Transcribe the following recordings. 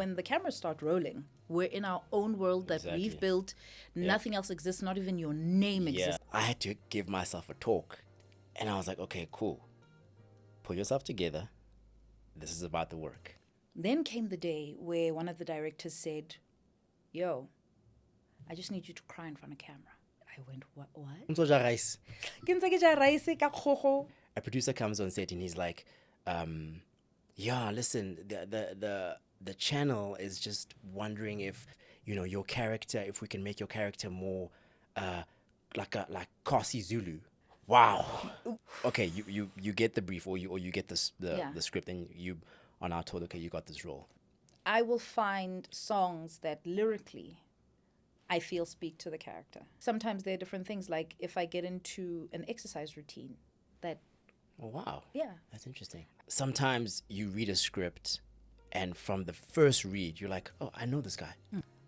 when the cameras start rolling, we're in our own world that we've built. Nothing else exists, not even your name exists. I had to give myself a talk. And I was like, okay, cool. Pull yourself together. This is about the work. Then came the day where one of the directors said, yo, I just need you to cry in front of camera. I went, what? A producer comes on set and he's like, yeah, listen, the channel is just wondering if, your character, if we can make your character more like Kasi Zulu. Wow. Okay, you get the brief or you get the script and you are now told, okay, you got this role. I will find songs that lyrically I feel speak to the character. Sometimes there are different things, like if I get into an exercise routine that... Oh, wow. Yeah. That's interesting. Sometimes you read a script and from the first read, you're like, oh, I know this guy.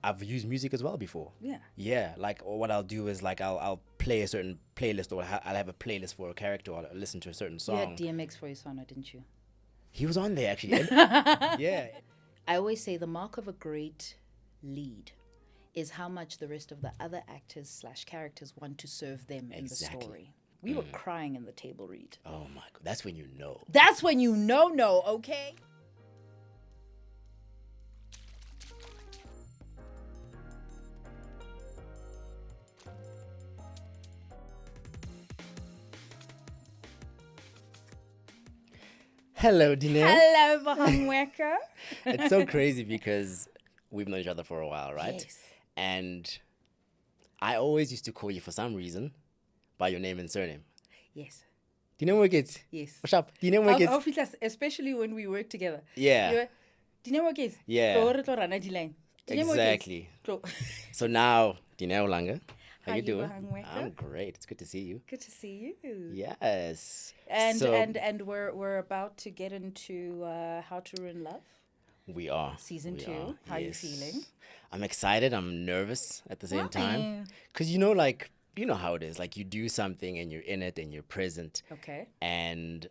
I've used music as well before. Yeah. Yeah, or what I'll do is I'll play a certain playlist, or I'll have a playlist for a character, or I'll listen to a certain song. You had DMX for your sauna, didn't you? He was on there, actually. Yeah. I always say the mark of a great lead is how much the rest of the other actors / characters want to serve them in the story. We were crying in the table read. Oh my God, that's when you know. That's when you know, okay? Hello, Dineo. Hello, Bohang, Moeko. It's so crazy because we've known each other for a while, right? Yes. And I always used to call you for some reason by your name and surname. Yes. Dineo Moeko. Yes. What's up? Dineo Moeko. Especially when we work together. Yeah. Dineo Moeko. Yeah. Exactly. So now, Dineo Langa. How you doing? I'm great. It's good to see you. Good to see you. Yes. And we're about to get into How to Ruin Love. We are. Season 2. How are you feeling? I'm excited. I'm nervous at the same time. Because you know how it is. Like you do something and you're in it and you're present. Okay. And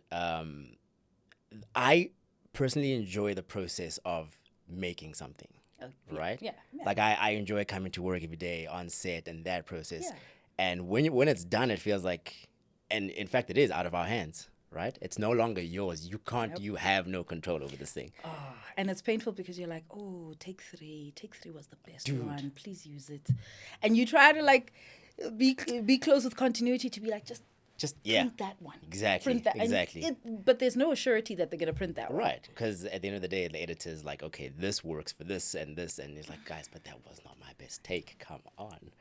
I personally enjoy the process of making something. Right? Yeah. Like I enjoy coming to work every day on set and that process. Yeah. And when it's done, it feels like, and in fact it is out of our hands, right? It's no longer yours. You can't, you have no control over this thing. Oh, and it's painful because you're like, oh, take three was the best one. Please use it. And you try to be close with continuity to be like, just print that one. Exactly. Print that. Exactly. But there's no surety that they're going to print that one. Right. Because at the end of the day, the editor's like, okay, this works for this. And it's like, guys, but that was not my best take. Come on.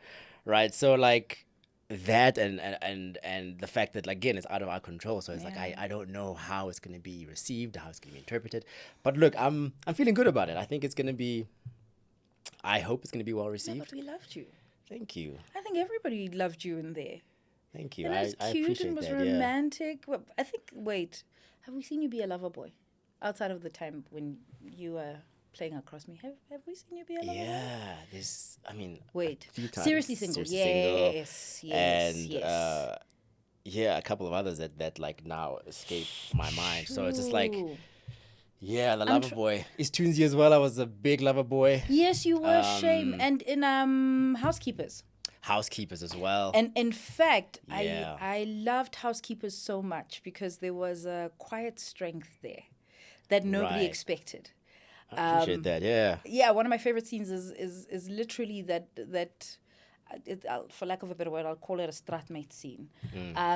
Right. So that and the fact that, again, it's out of our control. So it's like, I don't know how it's going to be received, how it's going to be interpreted. But look, I'm feeling good about it. I think it's going to be, I hope it's going to be well received. Yeah, but we loved you. Thank you. I think everybody loved you in there. Thank you. And it was cute appreciate and was that, romantic. Yeah. Well, I think, have we seen you be a lover boy? Outside of the time when you were playing across me, have we seen you be a lover boy? Yeah, a few times. Seriously single. Yes. And a couple of others that now escape my mind. So it's just like, the lover boy. Is Toonsy as well? I was a big lover boy. Yes, you were. Shame. And in Housekeepers as well. And in fact, I loved Housekeepers so much because there was a quiet strength there that nobody expected. I appreciate that, yeah. Yeah, one of my favorite scenes is literally that for lack of a better word, I'll call it a stratmate scene,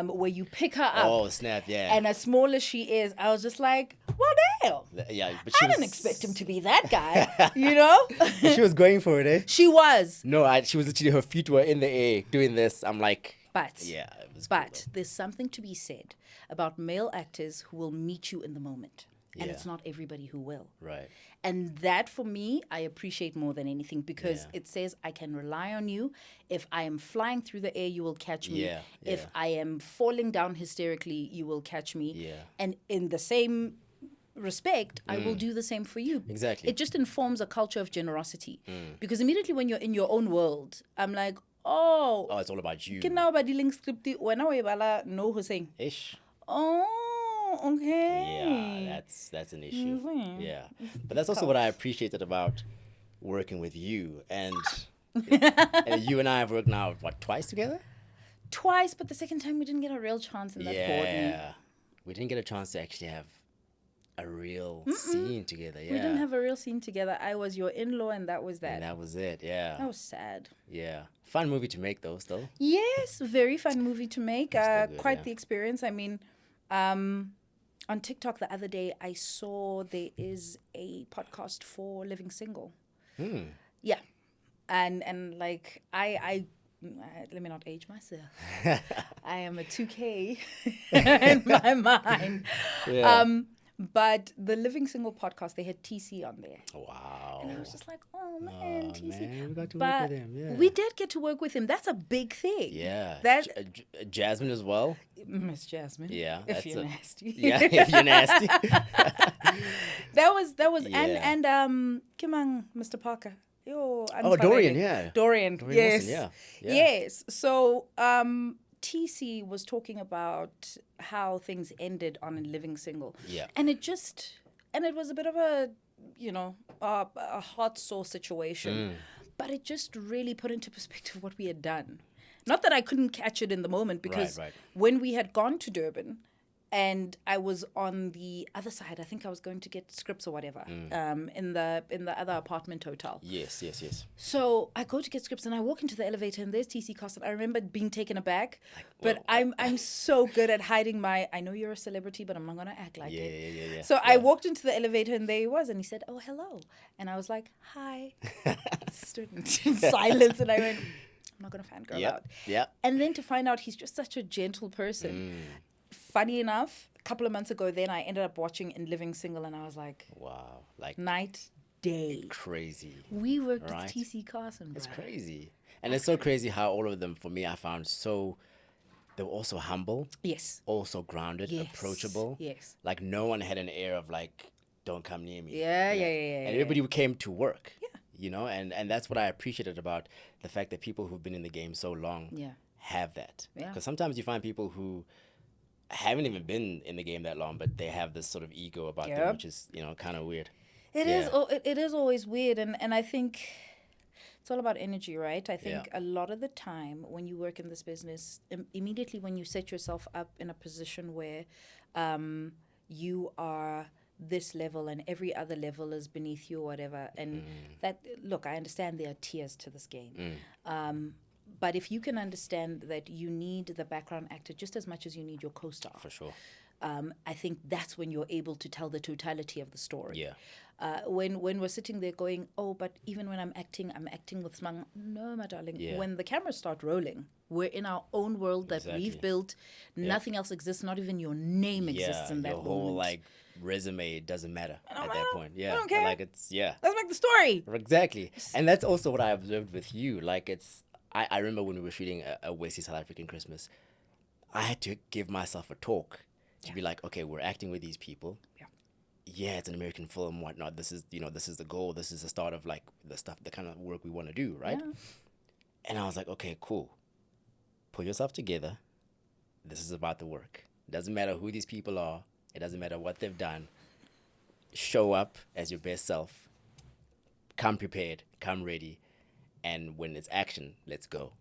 where you pick her up. Oh, snap, yeah. And as small as she is, I was just like, well, damn. Yeah, but I didn't expect him to be that guy, you know? She was going for it, eh? She was. No, she was literally, her feet were in the air doing this. I'm like... But it was cool, there's something to be said about male actors who will meet you in the moment. And it's not everybody who will. Right. And that, for me, I appreciate more than anything because it says I can rely on you. If I am flying through the air, you will catch me. If I am falling down hysterically, you will catch me. Yeah. And in the same respect, I will do the same for you. Exactly. It just informs a culture of generosity. Because immediately when you're in your own world, I'm like, it's all about you. Ke na ba dileng script wena o e bala no Hussein. Ish. Oh, Oh, okay. Yeah, that's an issue. Yeah, but that's also what I appreciated about working with you, and you and I have worked now twice together. Twice, but the second time we didn't get a real chance in that boardroom. Yeah, we didn't get a chance to actually have a real scene together. Yeah, We didn't have a real scene together. I was your in-law, and that was that. And that was it. Yeah, That was sad. Yeah, fun movie to make though. Still. Yes, very fun movie to make. Good, quite the experience. I mean, on TikTok the other day, I saw there is a podcast for living single. Yeah, and like I let me not age myself. I am a 2K in my mind. Yeah. But the Living Single podcast, they had TC on there. Wow. And I was just like, oh man, TC. Man, we got to work with him. Yeah. We did get to work with him. That's a big thing. Yeah. That Jasmine as well. Miss Jasmine. Yeah. If you're nasty. Yeah, if you're nasty. that was Yeah. and Kimang, Mr. Parker. Yo, Dorian, yeah. Dorian, yes. Wilson, yeah. Yes. So TC was talking about how things ended on Living Single. Yeah. And it was a bit of a, a hot sore situation. But it just really put into perspective what we had done. Not that I couldn't catch it in the moment, because Right. when we had gone to Durban and I was on the other side, I think I was going to get scripts or whatever, in the other apartment hotel. Yes. So I go to get scripts and I walk into the elevator and there's TC Carson. I remember being taken aback, but I'm so good at hiding I know you're a celebrity, but I'm not going to act like it. Yeah. So I walked into the elevator and there he was and he said, oh, hello. And I was like, hi. Stood in silence and I went, I'm not going to fangirl out. Yeah. And then to find out he's just such a gentle person. Funny enough, a couple of months ago then I ended up watching In Living Single and I was like, wow. Like night, day. Crazy. We worked with TC Carson. It's crazy. And it's so crazy how all of them, for me, I found they were also humble. Yes. Also grounded, approachable. Yes. Like no one had an air of like, don't come near me. Yeah. And everybody came to work. Yeah. And that's what I appreciated about the fact that people who've been in the game so long have that. Yeah. Because sometimes you find people who haven't even been in the game that long, but they have this sort of ego about them, which is, kind of weird. It is always weird. And I think it's all about energy, right? I think a lot of the time when you work in this business, immediately when you set yourself up in a position where you are this level and every other level is beneath you or whatever, and that, look, I understand there are tiers to this game. But if you can understand that you need the background actor just as much as you need your co-star. For sure. I think that's when you're able to tell the totality of the story. Yeah. When we're sitting there going, oh, but even when I'm acting with Smang. No, my darling. Yeah. When the cameras start rolling, we're in our own world that we've built. Nothing else exists. Not even your name exists in that your moment. whole resume doesn't matter at that point. Yeah. I don't care. Let's make the story. Exactly. And that's also what I observed with you. I remember when we were shooting a Westie South African Christmas, I had to give myself a talk to be like, okay, we're acting with these people. Yeah, it's an American film, whatnot. This is the goal. This is the start of the kind of work we want to do, right? Yeah. And I was like, okay, cool. Pull yourself together. This is about the work. It doesn't matter who these people are. It doesn't matter what they've done. Show up as your best self. Come prepared. Come ready. And when it's action, let's go.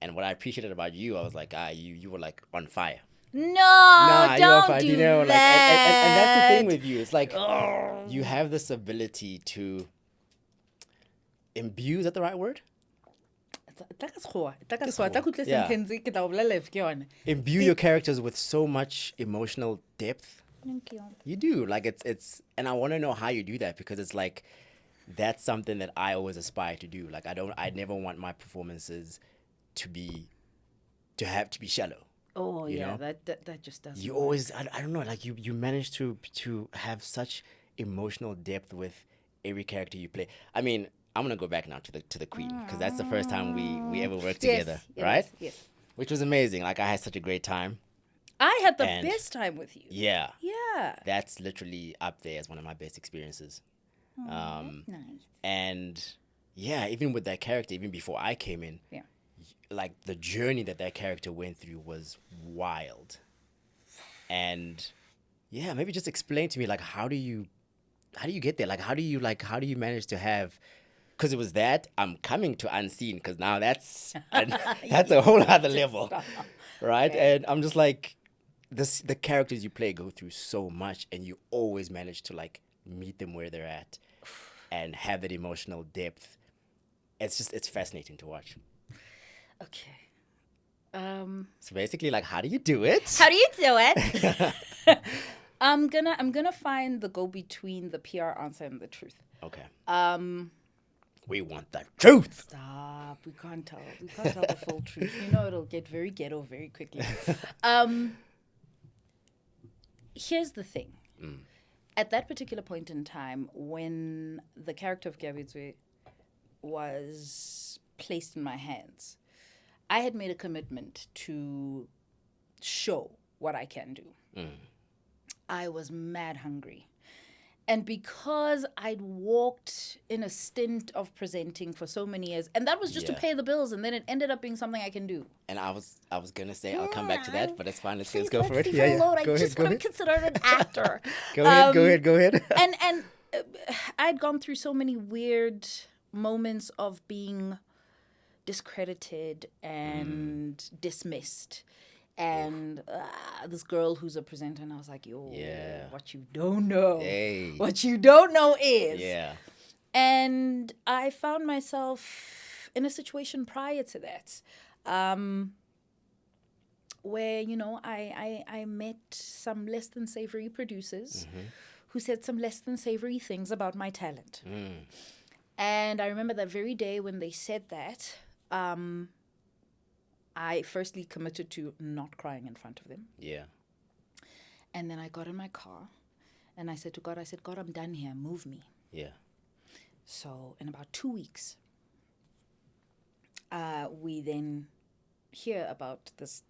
And what I appreciated about you, I was like, you were like on fire. No, don't do that. And that's the thing with you. It's like you have this ability to imbue. Is that the right word? Imbue your characters with so much emotional depth. Thank you. You do. It's and I want to know how you do that, because it's like that's something that I always aspire to do. I never want my performances to be shallow. Oh, yeah, that just doesn't. You always, I don't know, you manage to have such emotional depth with every character you play. I mean, I'm gonna go back now to the Queen, because that's the first time we ever worked together, right? Yes. Which was amazing. I had such a great time. I had the best time with you. Yeah. Yeah. That's literally up there as one of my best experiences. Nice. And yeah, even with that character, even before I came in, the journey that character went through was wild. And Yeah, maybe just explain to me, like, how do you get there? Like, how do you manage to have, because it was that I'm coming to Unseen, because now that's a whole other level, right? Okay. And I'm just like, the characters you play go through so much, and you always manage to like meet them where they're at and have that emotional depth. It's fascinating to watch. Okay. So basically, like, how do you do it? How do you do it? I'm gonna find the go between the PR answer and the truth. Okay. We want the truth. Stop. We can't tell the full truth. You know it'll get very ghetto very quickly. Here's the thing. At that particular point in time, when the character of Gabizwe was placed in my hands, I had made a commitment to show what I can do. I was mad hungry. And because I'd walked in a stint of presenting for so many years, and that was just to pay the bills, and then it ended up being something I can do. And I was gonna say I'll come back to that, but it's fine. Let's go for it. I just want to consider it an actor. Go ahead. And I'd gone through so many weird moments of being discredited and dismissed. And this girl who's a presenter, and I was like, yo, what you don't know. Hey. What you don't know is. Yeah. And I found myself in a situation prior to that where, you know, I met some less than savory producers who said some less than savory things about my talent. And I remember that very day when they said that, I firstly committed to not crying in front of them. Yeah. And then I got in my car and I said to God, God, I'm done here. Move me. Yeah. So in about 2 weeks, we then hear about this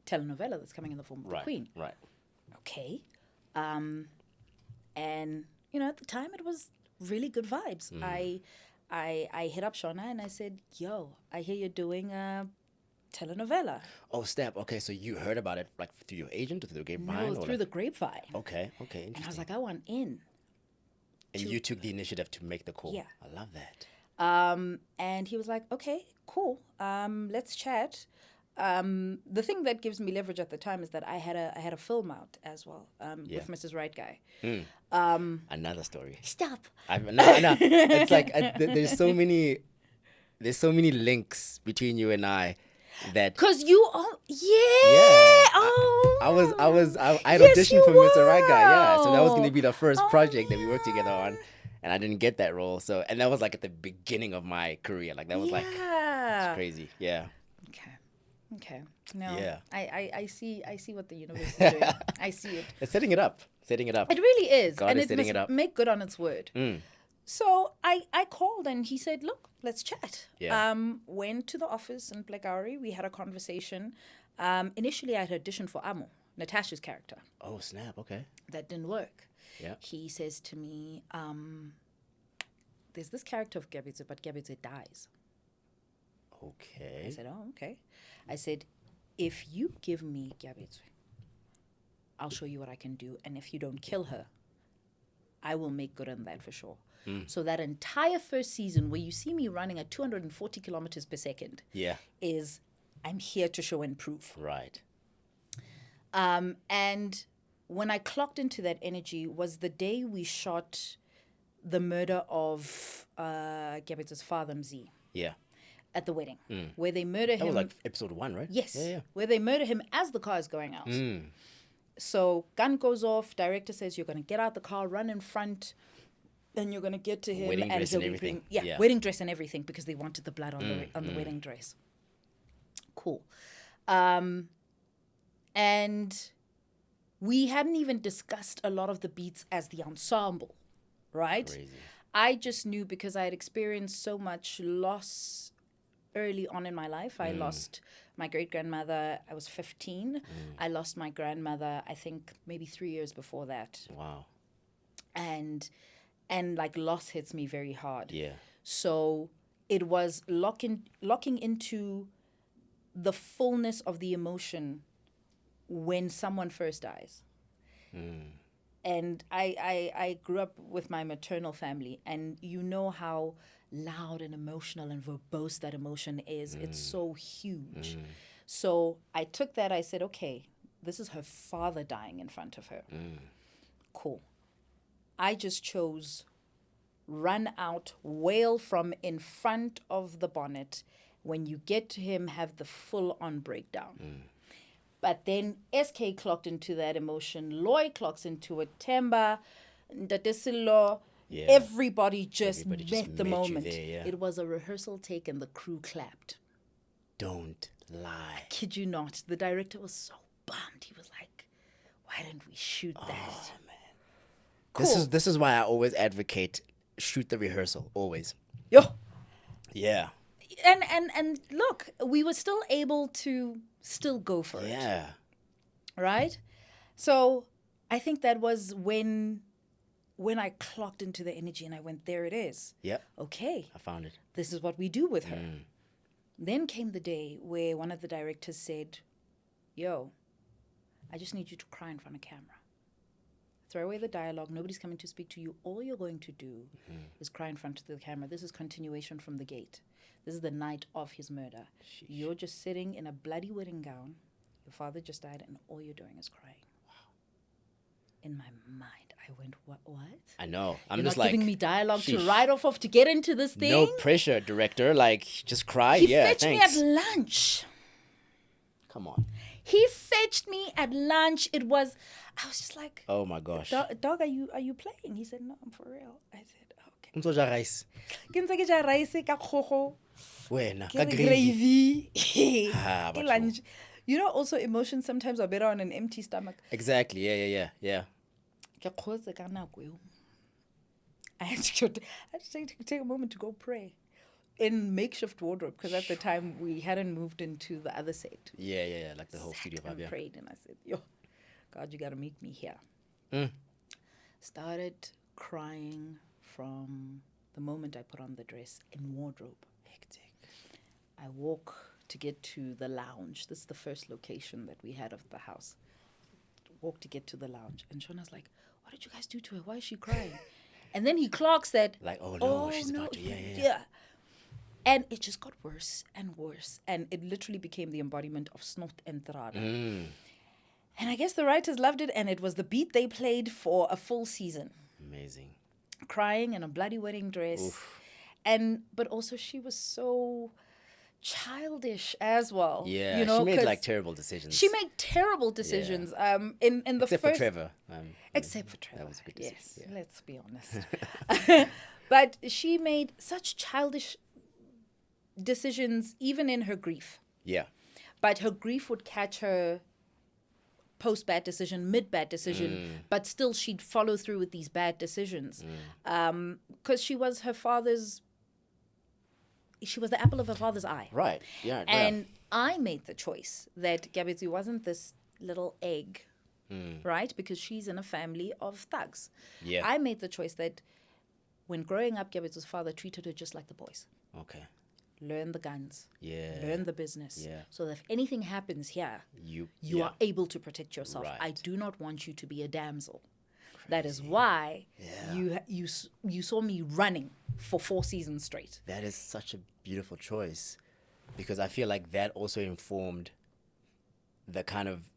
telenovela that's coming in the form of The Queen. Right. Okay. And, you know, at the time it was really good vibes. I hit up Shona and I said, yo, I hear you're doing a telenovela. Oh, snap. Okay, so you heard about it like through your agent or through the grapevine? No, through the grapevine. Okay, interesting. And I was like, I want in. And you took the initiative to make the call. Yeah. I love that. And he was like, okay, cool. Let's chat. The thing that gives me leverage at the time is that I had a film out as well with Mrs. Right Guy. Another story. Stop. No. It's like there's so many links between you and I. That because you all I'd auditioned for Mr. Right Guy, so that was going to be the first project that we worked together on, and I didn't get that role, so, and that was like at the beginning of my career, like that was like, it's crazy. Okay. No. Yeah. I see what the universe is doing. I see it. It's setting it up. It really is. God and is it setting must it up. make good on its word. So I called and he said, look, let's chat. Yeah. Went to the office in Blackgowrie. We had a conversation. Initially, I had auditioned for Amo, Natasha's character. Oh, snap. Okay. That didn't work. Yeah. He says to me, there's this character of Gabizwe, but Gabizwe dies. Okay. I said, oh, okay. I said, if you give me Gabizwe, I'll show you what I can do. And if you don't kill her, I will make good on that for sure. So that entire first season where you see me running at 240 kilometers per second is I'm here to show and prove. Right. And when I clocked into that energy was the day we shot the murder of Gabizwe's father, Mzi. Yeah. At the wedding, where they murder him. That was like episode 1, right? Yes. Yeah. Where they murder him as the car is going out. So gun goes off. Director says you're going to get out the car, run in front, and you're going to get to him. Wedding dress and everything. Wedding dress and everything because they wanted the blood on the wedding dress. Cool. And we hadn't even discussed a lot of the beats as the ensemble, right? Crazy. I just knew because I had experienced so much loss early on in my life. I lost my great-grandmother. I was 15. I lost my grandmother, I think, maybe 3 years before that. Wow. And like loss hits me very hard. Yeah. So it was locking into the fullness of the emotion when someone first dies. And I grew up with my maternal family, and you know how loud and emotional and verbose that emotion is. It's so huge. So I took that, I said, okay, this is her father dying in front of her. Cool. I just chose run out, wail from in front of the bonnet. When you get to him, have the full-on breakdown. But then SK clocked into that emotion. Loy clocks into it. Temba, Ntatesilo, everybody just met the moment. It was a rehearsal take and the crew clapped. Don't lie. I kid you not. The director was so bummed. He was like, why didn't we shoot that? Oh, man. Cool. This is why I always advocate shoot the rehearsal, always. Yo. Yeah. And look, we were still able to still go for it. Yeah. Right? So I think that was when I clocked into the energy and I went, there it is. Yep. Okay. I found it. This is what we do with her. Then came the day where one of the directors said, yo, I just need you to cry in front of camera. Throw away the dialogue. Nobody's coming to speak to you. All you're going to do is cry in front of the camera. This is continuation from the gate. This is the night of his murder. Sheesh. You're just sitting in a bloody wedding gown. Your father just died, and all you're doing is crying. Wow. In my mind, I went, what? I know. I'm You're just not like giving me dialogue sheesh. to write off of to get into this thing? No pressure, director. Like, just cry. He Yeah, fetched thanks. me at lunch. Come on. He fetched me at lunch. I was just like, oh my gosh. Dog, are you playing? He said, no, I'm for real. I said, okay. Msoja rice. Ke ntse ke ja rice ka kgogo. Wena, Ka ka gravy. gravy. Ah, Ke lunch. You know, also emotions sometimes are better on an empty stomach. Exactly. Yeah. Ke kgotse ka nako eo. I had to take a moment to go pray in makeshift wardrobe, because at the time we hadn't moved into the other set. Yeah. Like the whole studio vibe. I Yeah. prayed and I said, yo, God, you got to meet me here. Started crying from the moment I put on the dress in wardrobe. Hectic. I walk to get to the lounge. This is the first location that we had of the house. Walk to get to the lounge. And Shona's like, what did you guys do to her? Why is she crying? And then he clocks that. Like, oh no, she's about to. Yeah. And it just got worse and worse. And it literally became the embodiment of snot and trada. And I guess the writers loved it. And it was the beat they played for a full season. Amazing. Crying in a bloody wedding dress. Oof. But also she was so childish as well. Yeah, you know, she made like terrible decisions. She made terrible decisions. Yeah. In the except first, for Trevor. Except for Trevor. That was a good decision. Yes, yeah. let's be honest. But she made such childish decisions even in her grief. Yeah. But her grief would catch her post bad decision, mid bad decision, but still she'd follow through with these bad decisions. Because she was the apple of her father's eye. Right. Yeah. And I made the choice that Gabetsu wasn't this little egg, right? Because she's in a family of thugs. Yeah. I made the choice that when growing up, Gabetsu's father treated her just like the boys. Okay. Learn the guns. Yeah. Learn the business. Yeah. So that if anything happens here, you yeah. are able to protect yourself. Right. I do not want you to be a damsel. Crazy. That is why you saw me running for 4 seasons straight. That is such a beautiful choice, because I feel like that also informed the kind of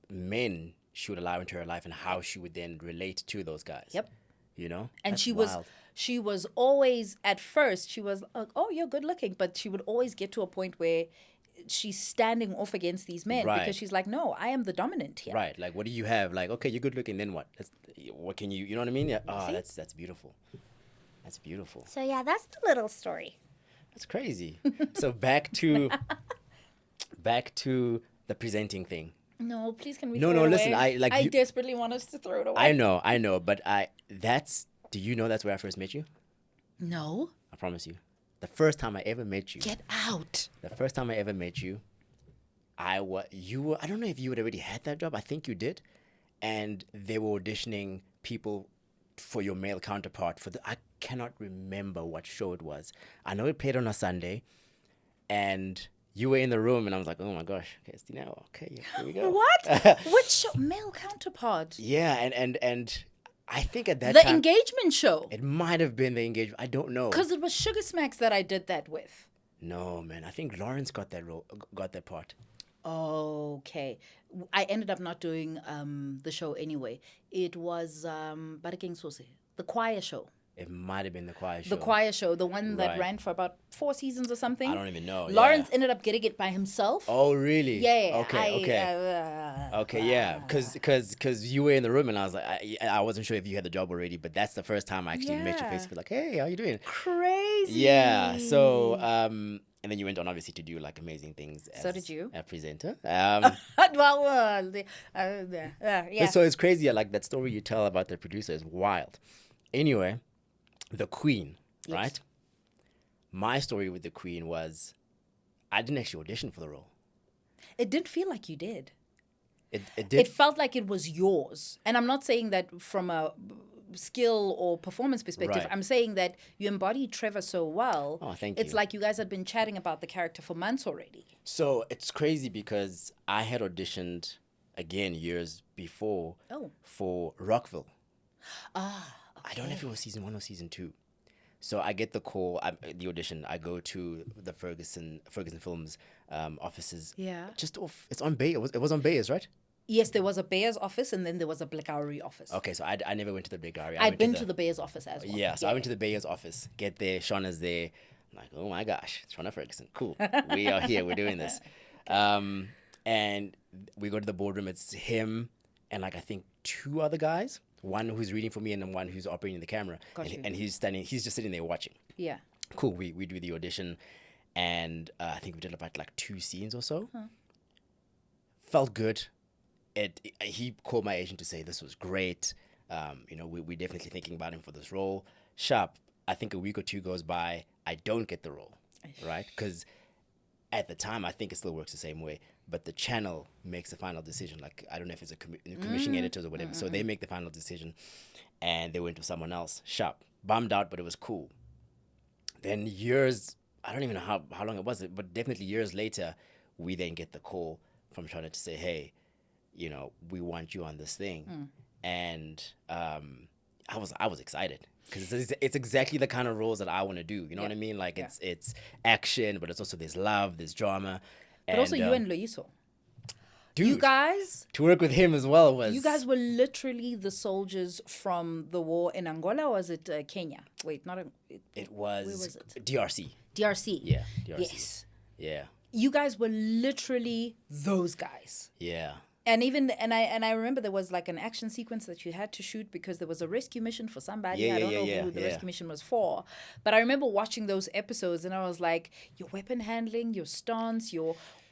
men she would allow into her life and how she would then relate to those guys. Yep. You know? And That's she was always, at first, she was like, oh, you're good looking. But she would always get to a point where she's standing off against these men because she's like, no, I am the dominant here. Right. Like, what do you have? Like, okay, you're good looking, then what? What can you know what I mean? Yeah. Oh, that's beautiful. That's beautiful. So yeah, that's the little story. That's crazy. So back to the presenting thing. No, please, can we No, throw it listen, away? I desperately want us to throw it away. I know, but do you know that's where I first met you? No. I promise you. The first time I ever met you. Get out. The first time I ever met you, I don't know if you had already had that job. I think you did. And they were auditioning people for your male counterpart I cannot remember what show it was. I know it played on a Sunday, and you were in the room, and I was like, oh my gosh, okay, it's Dineo. Okay, here we go. What? Which show? Male counterpart? Yeah, and I think at that The time, engagement show. it might have been the engagement. I don't know. Because it was Sugar Smacks that I did that with. No, man. I think Lawrence got that part. Okay. I ended up not doing the show anyway. It was Barakeng Sose, the choir show. It might have been the choir show. The choir show, the one that Right. ran for about 4 seasons or something. I don't even know. Lawrence yeah. ended up getting it by himself. Oh, really? Yeah. Okay. Okay, yeah. Because you were in the room, and I was like, I wasn't sure if you had the job already, but that's the first time I actually met your face. Yeah. Be like, hey, how you doing? Crazy. Yeah. So, and then you went on obviously to do like amazing things. So did you. A presenter. yeah. So it's crazy. Like that story you tell about the producer is wild. Anyway, the Queen, Yes. right? My story with the Queen was, I didn't actually audition for the role. It didn't feel like you did. It did. It felt like it was yours. And I'm not saying that from a skill or performance perspective. Right. I'm saying that you embodied Trevor so well. Oh, thank It's you. like you guys had been chatting about the character for months already. So it's crazy because I had auditioned again years before for Rockville. I don't know if it was season 1 or season 2. So I get the call, the audition. I go to the Ferguson Films offices. Yeah. Just off. It's on Bay. It was on Bayers, right? Yes, there was a Bears office and then there was a Blackgowrie office. Okay, so I never went to the Big Gallery. I'd been to the Bears office as well. Yeah, so I went to the Bayers office. Get there, Shauna's there. I'm like, oh my gosh, Shauna Ferguson. Cool. We are here. We're doing this. And we go to the boardroom. It's him and like I think 2 other guys. One who's reading for me and then one who's operating the camera. Got you. And he's just sitting there watching. Yeah. Cool. We do the audition, and I think we did about like 2 scenes or so. Felt good. He called my agent to say this was great. We're definitely thinking about him for this role. Sharp. I think a week or 2 goes by. I don't get the role, right? Because at the time, I think it still works the same way. But the channel makes the final decision. Like, I don't know if it's a commissioning editors or whatever. So they make the final decision. And they went with someone else. Sharp. Bummed out, but it was cool. Then years, I don't even know how long it was, but definitely years later, we then get the call from Shauna to say, hey, we want you on this thing. And I was excited. Because it's exactly the kind of roles that I want to do. You know what I mean? Like, it's action, but it's also there's love, there's drama. But also you and Loyiso. Dude, You guys, to work with him as well was... you guys were literally the soldiers from the war in Angola, or was it Kenya? Wait, It was... Where was it? DRC. DRC. Yeah, DRC. Yes. Yeah. You guys were literally those guys. Yeah. And I remember there was like an action sequence that you had to shoot because there was a rescue mission for somebody. I don't know who the rescue mission was for. But I remember watching those episodes and I was like, your weapon handling, your stance,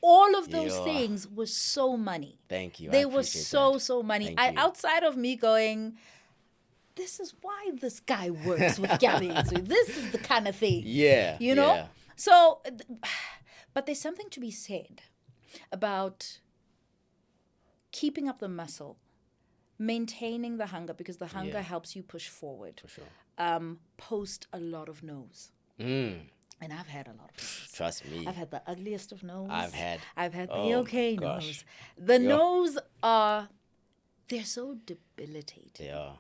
all of those things were so money. Thank you. They were so money. Thank you. Outside of me going, this is why this guy works with Gabby. So this is the kind of thing. Yeah. You know? Yeah. So, but there's something to be said about keeping up the muscle, maintaining the hunger, because the hunger helps you push forward. For sure. Post a lot of no's. Mm. And I've had a lot of no's. Trust me. I've had the ugliest of no's. I've had the okay gosh. no's. The no's they're so debilitating. They are.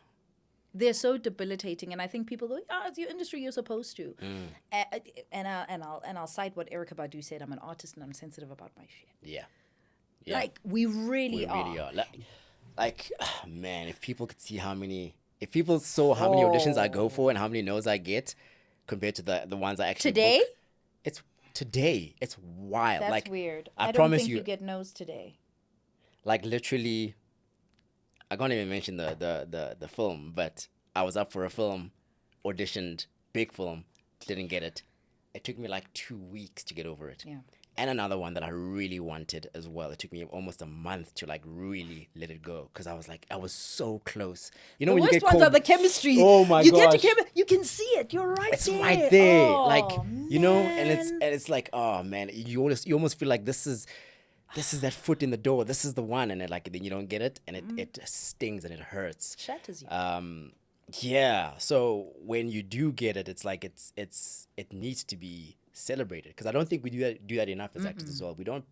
They're so debilitating, and I think people go, it's your industry, you're supposed to. And I'll cite what Erykah Badu said, I'm an artist and I'm sensitive about my shit. Yeah. Like, we really are. We really are. Like, man, if people could see if people saw how many auditions I go for and how many no's I get compared to the ones I actually Today? book, it's wild. That's like, weird. I don't promise think you you get no's today. Like, literally, I can't even mention the film, but I was up for a film, auditioned, big film, didn't get it. It took me like 2 weeks to get over it. Yeah. And another one that I really wanted as well. It took me almost a month to like really let it go because I was so close. You know, The when you worst get ones called, are the chemistry. Oh my you gosh. get to chemistry, you can see it. You're right It's there. right there, Oh, like you know, and man. it's like, oh man, you almost feel like this is that foot in the door. This is the one, and then you don't get it, and it stings and it hurts. Shatters you. Yeah. So when you do get it, it's like it needs to be celebrated, because I don't think we do that enough as actors as well. We don't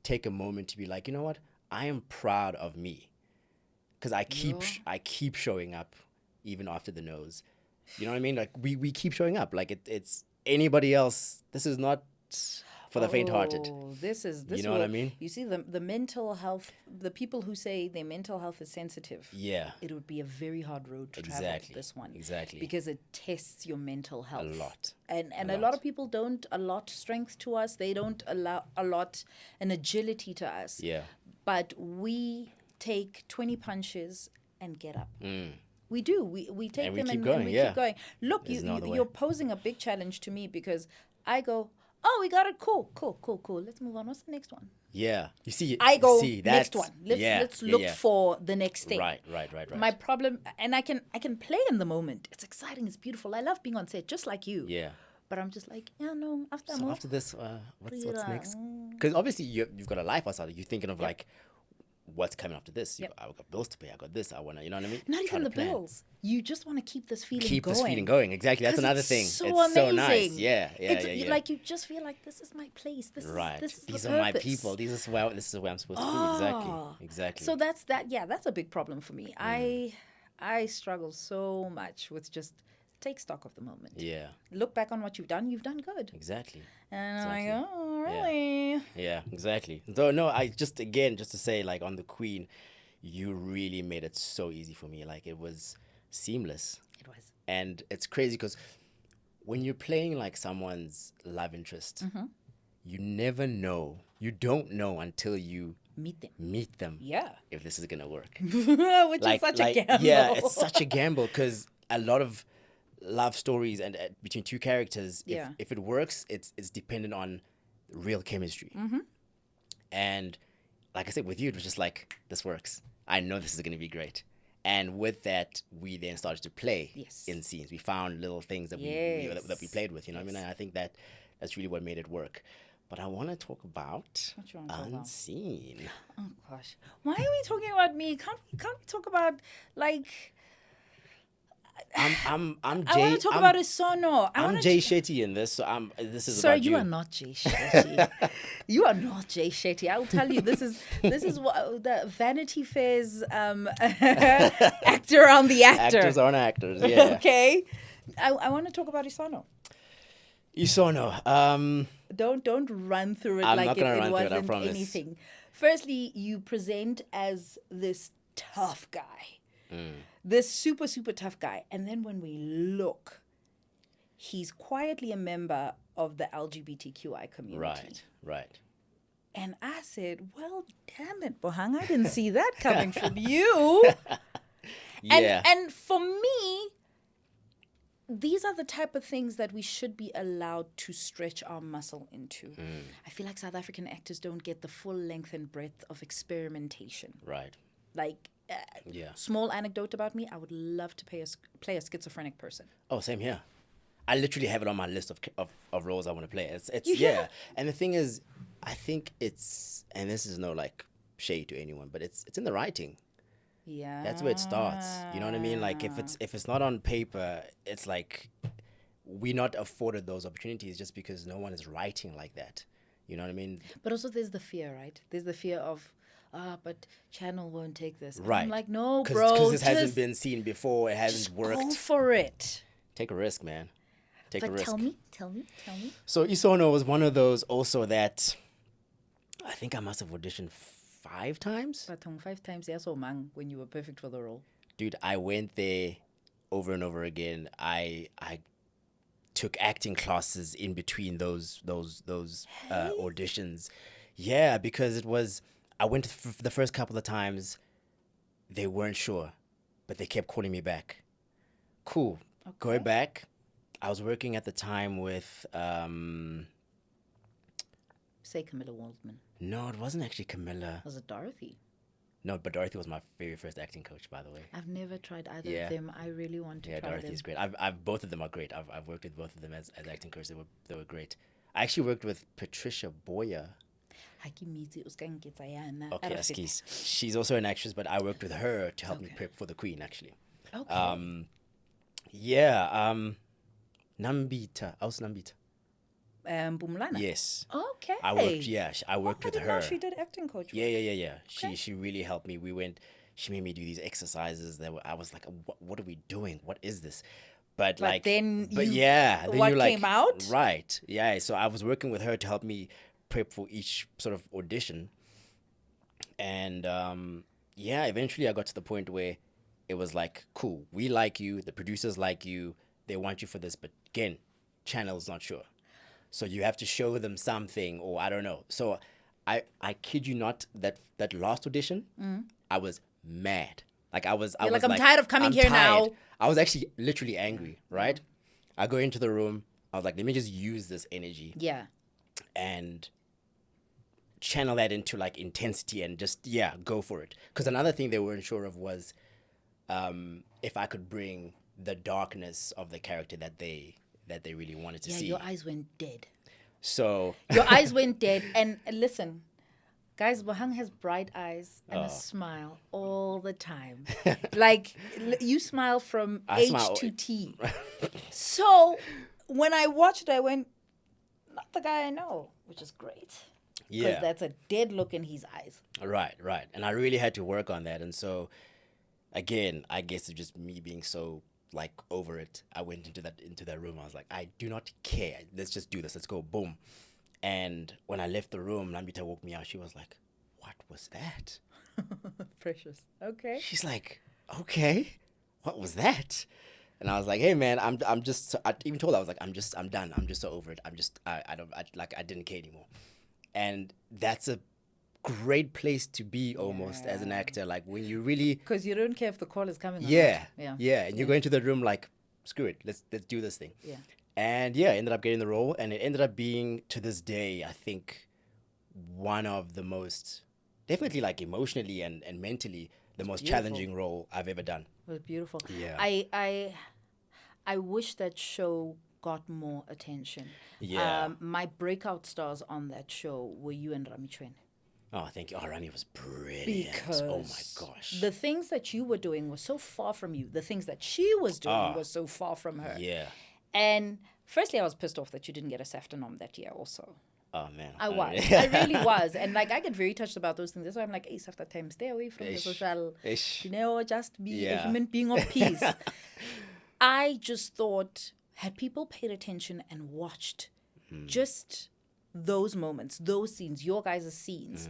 take a moment to be like, you know what, I am proud of me, because I keep showing up even after the nose. You know what I mean? Like we keep showing up. Like it's anybody else. This is not for the faint-hearted. This You know what I mean? You see, the mental health, the people who say their mental health is sensitive. Yeah. It would be a very hard road to travel, this one. Exactly. Because it tests your mental health. A lot. And a lot of people don't allot strength to us. They don't allot an agility to us. Yeah. But we take 20 punches and get up. We do. We take them and we keep going. Look, you're posing a big challenge to me, because I go, oh, we got it. Cool. Let's move on. What's the next one? Yeah. You see, I go, next one. Let's look for the next thing. Right. My problem, and I can play in the moment. It's exciting. It's beautiful. I love being on set, just like you. Yeah. But I'm just like, yeah, no, after this, what's next? Because obviously you've got a life outside. You're thinking of like, what's coming after this? I've got bills to pay. I got this. I want to, you know what I mean? Not even the bills. You just want to keep this feeling going. Keep this feeling going. Exactly. That's another thing. So it's amazing. So nice. Yeah. Like you just feel like this is my place. This is These the are purpose. my people. This is where I'm supposed to be. Exactly. So that's a big problem for me. I struggle so much with just take stock of the moment. Yeah. Look back on what you've done good. Exactly. And I'm like, oh, really? Yeah, exactly. So no, just to say, like, on the Queen, you really made it so easy for me. Like, it was seamless. It was. And it's crazy because when you're playing like someone's love interest, you never know. You don't know until you meet them. Yeah. If this is gonna work. Which is such a gamble. Yeah, it's such a gamble, because a lot of love stories and between two characters, if it works, it's dependent on real chemistry. And like I said, with you, it was just like, this works. I know this is going to be great. And with that, we then started to play in scenes. We found little things that we played with. You know what I mean? I think that's really what made it work. But I want to talk about Unseen. Oh gosh, why are we talking about me? Can't we talk about like? I'm I want to talk about Isono. I'm Jay Shetty in this, so this is Sir, about you. you are not Jay Shetty. You are not Jay Shetty. I'll tell you, this is what the Vanity Fair's actor on the actor. Actors on actors, yeah. Okay. I want to talk about Isono. Isono. Don't run through it like it wasn't anything. Firstly, you present as this tough guy. This super, super tough guy. And then when we look, he's quietly a member of the LGBTQI community. Right. And I said, well, damn it, Bohang, I didn't see that coming from you. Yeah. And for me, these are the type of things that we should be allowed to stretch our muscle into. I feel like South African actors don't get the full length and breadth of experimentation. Right. Like, small anecdote about me, I would love to play a schizophrenic person. Oh, same here. I literally have it on my list of roles I want to play. It's And the thing is, I think it's, and this is no like shade to anyone, but it's in the writing. Yeah. That's where it starts. You know what I mean? Like if it's not on paper, it's like we're not afforded those opportunities just because no one is writing like that. You know what I mean? But also there's the fear, right? There's the fear of but channel won't take this. Right. I'm like, no, bro. Because this hasn't been seen before. It hasn't worked. Go for it. Take a risk, man. Take a risk. Tell me. So Isono was one of those also that I think I must have auditioned 5 times. But 5 times, yes, or man, when you were perfect for the role. Dude, I went there over and over again. I took acting classes in between those auditions. Yeah, because I went the first couple of times, they weren't sure, but they kept calling me back. Cool. Okay. Going back, I was working at the time with... Say Camilla Waldman. No, it wasn't actually Camilla. Was it Dorothy? No, but Dorothy was my very first acting coach, by the way. I've never tried either of them. I really want to try them. Yeah, Dorothy's great. Both of them are great. I've worked with both of them as acting coaches. They were great. I actually worked with Patricia Boyer. Okay, excuse. She's also an actress, but I worked with her to help me prep for the Queen, actually. Okay. Yeah. Nambita. Aus Nambita. Bumlana. Yes. Okay. I worked. Yeah, I worked I with didn't her. know she did acting coach. Yeah. She really helped me. She made me do these exercises I was like, what are we doing? What is this? But then what you like, came out? Right. Yeah. So I was working with her to help me prep for each sort of audition. And eventually I got to the point where it was like, cool, we like you, the producers like you, they want you for this, but again, channel's not sure. So you have to show them something, or I don't know. So I kid you not, that last audition, I was mad. Like I'm tired of coming here now. I was actually literally angry, right? I go into the room, I was like, let me just use this energy. Yeah. And channel that into like intensity and just go for it. Because another thing they weren't sure of was if I could bring the darkness of the character that they really wanted to see. Your eyes went dead. So your eyes went dead. And listen, guys, Bohang has bright eyes and a smile all the time. Like you smile from H to T. So when I watched it, I went, not the guy I know, which is great. Because that's a dead look in his eyes. Right. And I really had to work on that. And so, again, I guess it's just me being so like over it. I went into that room. I was like, I do not care. Let's just do this. Let's go. Boom. And when I left the room, Nambita woke me out. She was like, what was that? Precious. Okay. She's like, okay, what was that? And I was like, hey man, I'm just. I even told her, I was like, I'm done. I'm just so over it. I didn't care anymore. And that's a great place to be almost as an actor. Like when you really... Because you don't care if the call is coming or not. Yeah. And you go into the room like, screw it, let's do this thing. Yeah. And I ended up getting the role. And it ended up being, to this day, I think, one of the most, definitely like emotionally and mentally, the most challenging role I've ever done. It was beautiful. Yeah. I wish that show got more attention. Yeah. My breakout stars on that show were you and Rami Chwen. Oh, thank you. Oh, Rami was brilliant. Because oh my gosh. The things that you were doing were so far from you. The things that she was doing were so far from her. Yeah. And firstly, I was pissed off that you didn't get a SAFTA nom that year also. Oh, man. I was. I really was. And like, I get very touched about those things. That's why I'm like, hey, SAFTA time, stay away from the social. Dineo, just be a human being of peace. I just thought, had people paid attention and watched just those moments, those scenes, your guys' scenes,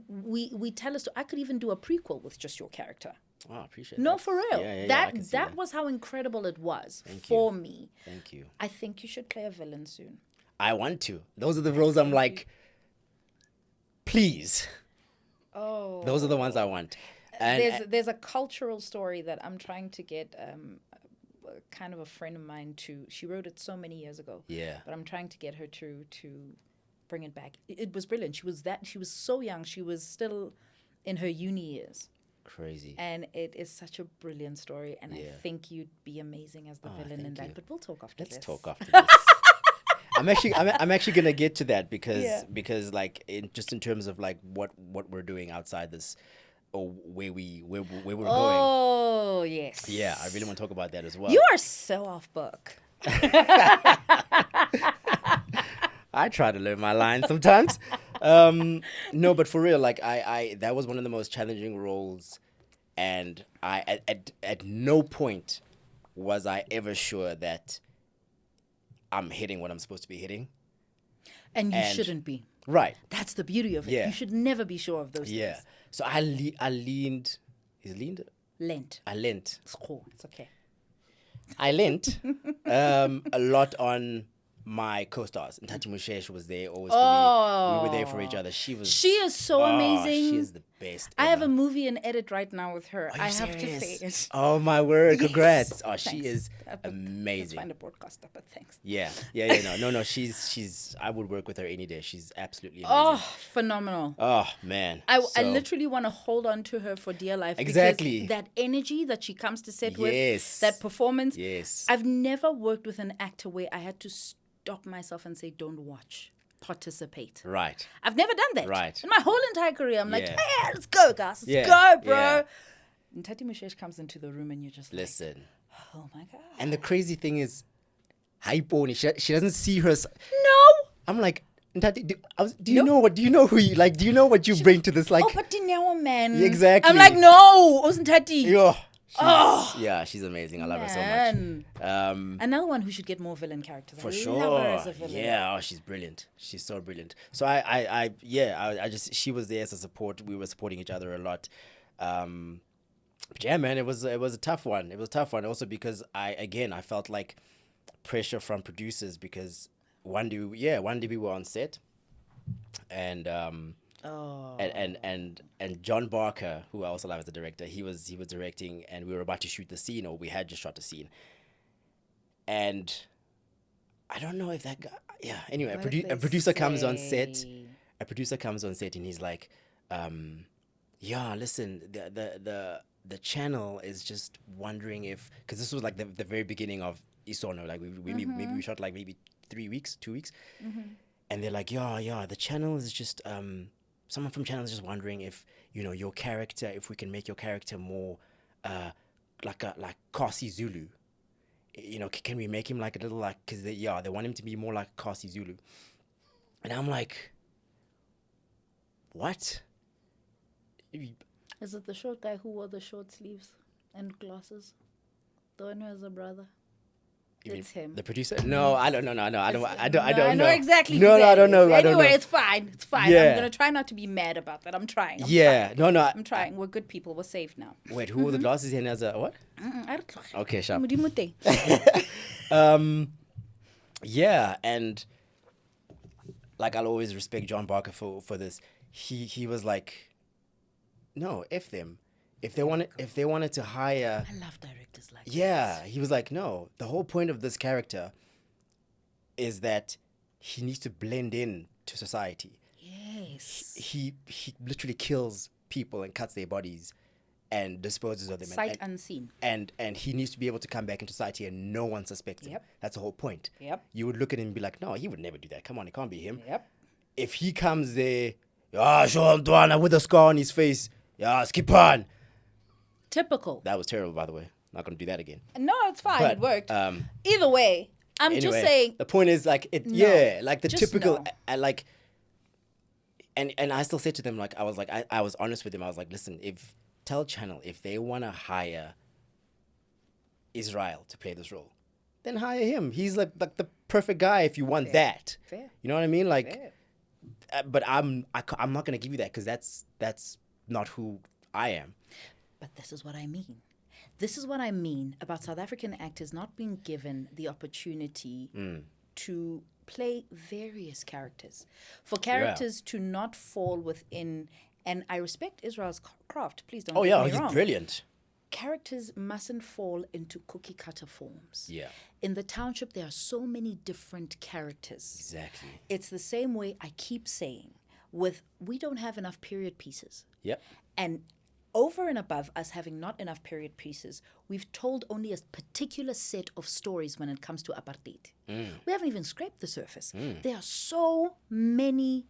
we tell us, I could even do a prequel with just your character. Oh, I appreciate No, that. for real. That was how incredible it was for me. Thank you. I think you should play a villain soon. I want to. Those are the roles I'm like, please. Oh. Those are the ones I want. And there's a cultural story that I'm trying to get kind of a friend of mine to. She wrote it so many years ago. Yeah. But I'm trying to get her to bring it back. It was brilliant. She was so young. She was still in her uni years. Crazy. And it is such a brilliant story. And I think you'd be amazing as the villain in that. But we'll talk after this. Let's talk after this. I'm actually gonna get to that because like in terms of like what we're doing outside this, or where we're going. Oh yes. Yeah, I really want to talk about that as well. You are so off book. I try to learn my lines sometimes. No, but for real, like I that was one of the most challenging roles, and I at no point was I ever sure that I'm hitting what I'm supposed to be hitting. And you shouldn't be. Right. That's the beauty of it. Yeah. You should never be sure of those things. Yeah. So I leaned. Is leaned? Lent. I lent. It's cool. It's okay. I lent a lot on my co-stars. And Tati Mushesh was there always for me. We were there for each other. She is so amazing. She is the best ever. I have a movie in edit right now with her. I have to say it. Oh my word. Yes. Congrats. Oh, Thanks. she is amazing. Let's find a broadcaster, but thanks. Yeah. No. She's I would work with her any day. She's absolutely amazing. Oh, phenomenal. Oh man. I literally want to hold on to her for dear life. Exactly. Because that energy that she comes to set with, Yes. that performance. Yes. I've never worked with an actor where I had to stop myself and say, don't watch, participate. Right. I've never done that. Right. In my whole entire career, I'm like, Yeah. hey, let's go, guys. Let's go, bro. Yeah. And Tati Mushesh comes into the room and you're just Listen. like, Oh my God. And the crazy thing is, Haiponi, she doesn't see her. No. I'm like, Ntati, do you know what? Do you know who you like? Do you know what you bring to this? Like, Oh, but Dineo, man. Exactly. I'm like, no, wasn't Tati. She's amazing. I love her so much. Another one who should get more villain characters. For I sure. love her as a villain. Yeah, she's brilliant. She's so brilliant. So she was there as a support. We were supporting each other a lot. But yeah, man, it was a tough one. It was a tough one also because I felt like pressure from producers because one day we were on set and John Barker, who I also love as a director, he was directing and we were about to shoot the scene, or we had just shot the scene. And I don't know if that guy anyway, a producer comes on set. A producer comes on set and he's like, listen, the channel is just wondering if, because this was like the very beginning of Isono, like maybe we shot like maybe 2 weeks, and they're like, the channel is just someone from channel is just wondering if your character, if we can make your character more like Kasi Zulu, can we make him like a little like, because they want him to be more like Kasi Zulu, and I'm like, what? Is it the short guy who wore the short sleeves and glasses? The one who has a brother? It's him. The producer? No, I don't know. No, I don't know. I know exactly. No, I don't know. Anyway, it's fine. It's fine. Yeah. I'm gonna try not to be mad about that. I'm trying. I'm trying. We're good people. We're safe now. Wait, who wore the glasses and has a what? I don't know. Okay, sharp. Mudimute. And like I'll always respect John Barker for this. He was like, no, F them. If they wanted to hire, I love directors like this. He was like, no, the whole point of this character is that he needs to blend in to society. Yes. He literally kills people and cuts their bodies and disposes of them. Sight unseen. And he needs to be able to come back into society and no one suspects him. Yep. That's the whole point. Yep. You would look at him and be like, no, he would never do that. Come on, it can't be him. Yep. If he comes there, with a scar on his face, skip on. Typical. That was terrible, by the way. Not going to do that again. No, it's fine. But, it worked. Either way, I'm just saying. The point is, like, like the typical, like, and I still said to them, like, I was honest with them. I was like, listen, tell Channel, if they want to hire Israel to play this role, then hire him. He's like the perfect guy if you want that. Fair. You know what I mean? Like, but I'm not going to give you that because that's not who I am. But this is what I mean. This is what I mean about South African actors not being given the opportunity to play various characters. For characters to not fall within, and I respect Israel's craft, please don't get me wrong. He's brilliant. Characters mustn't fall into cookie cutter forms. Yeah. In the township, there are so many different characters. Exactly. It's the same way I keep saying we don't have enough period pieces. Yep. And over and above us having not enough period pieces, we've told only a particular set of stories when it comes to apartheid. We haven't even scraped the surface. There are so many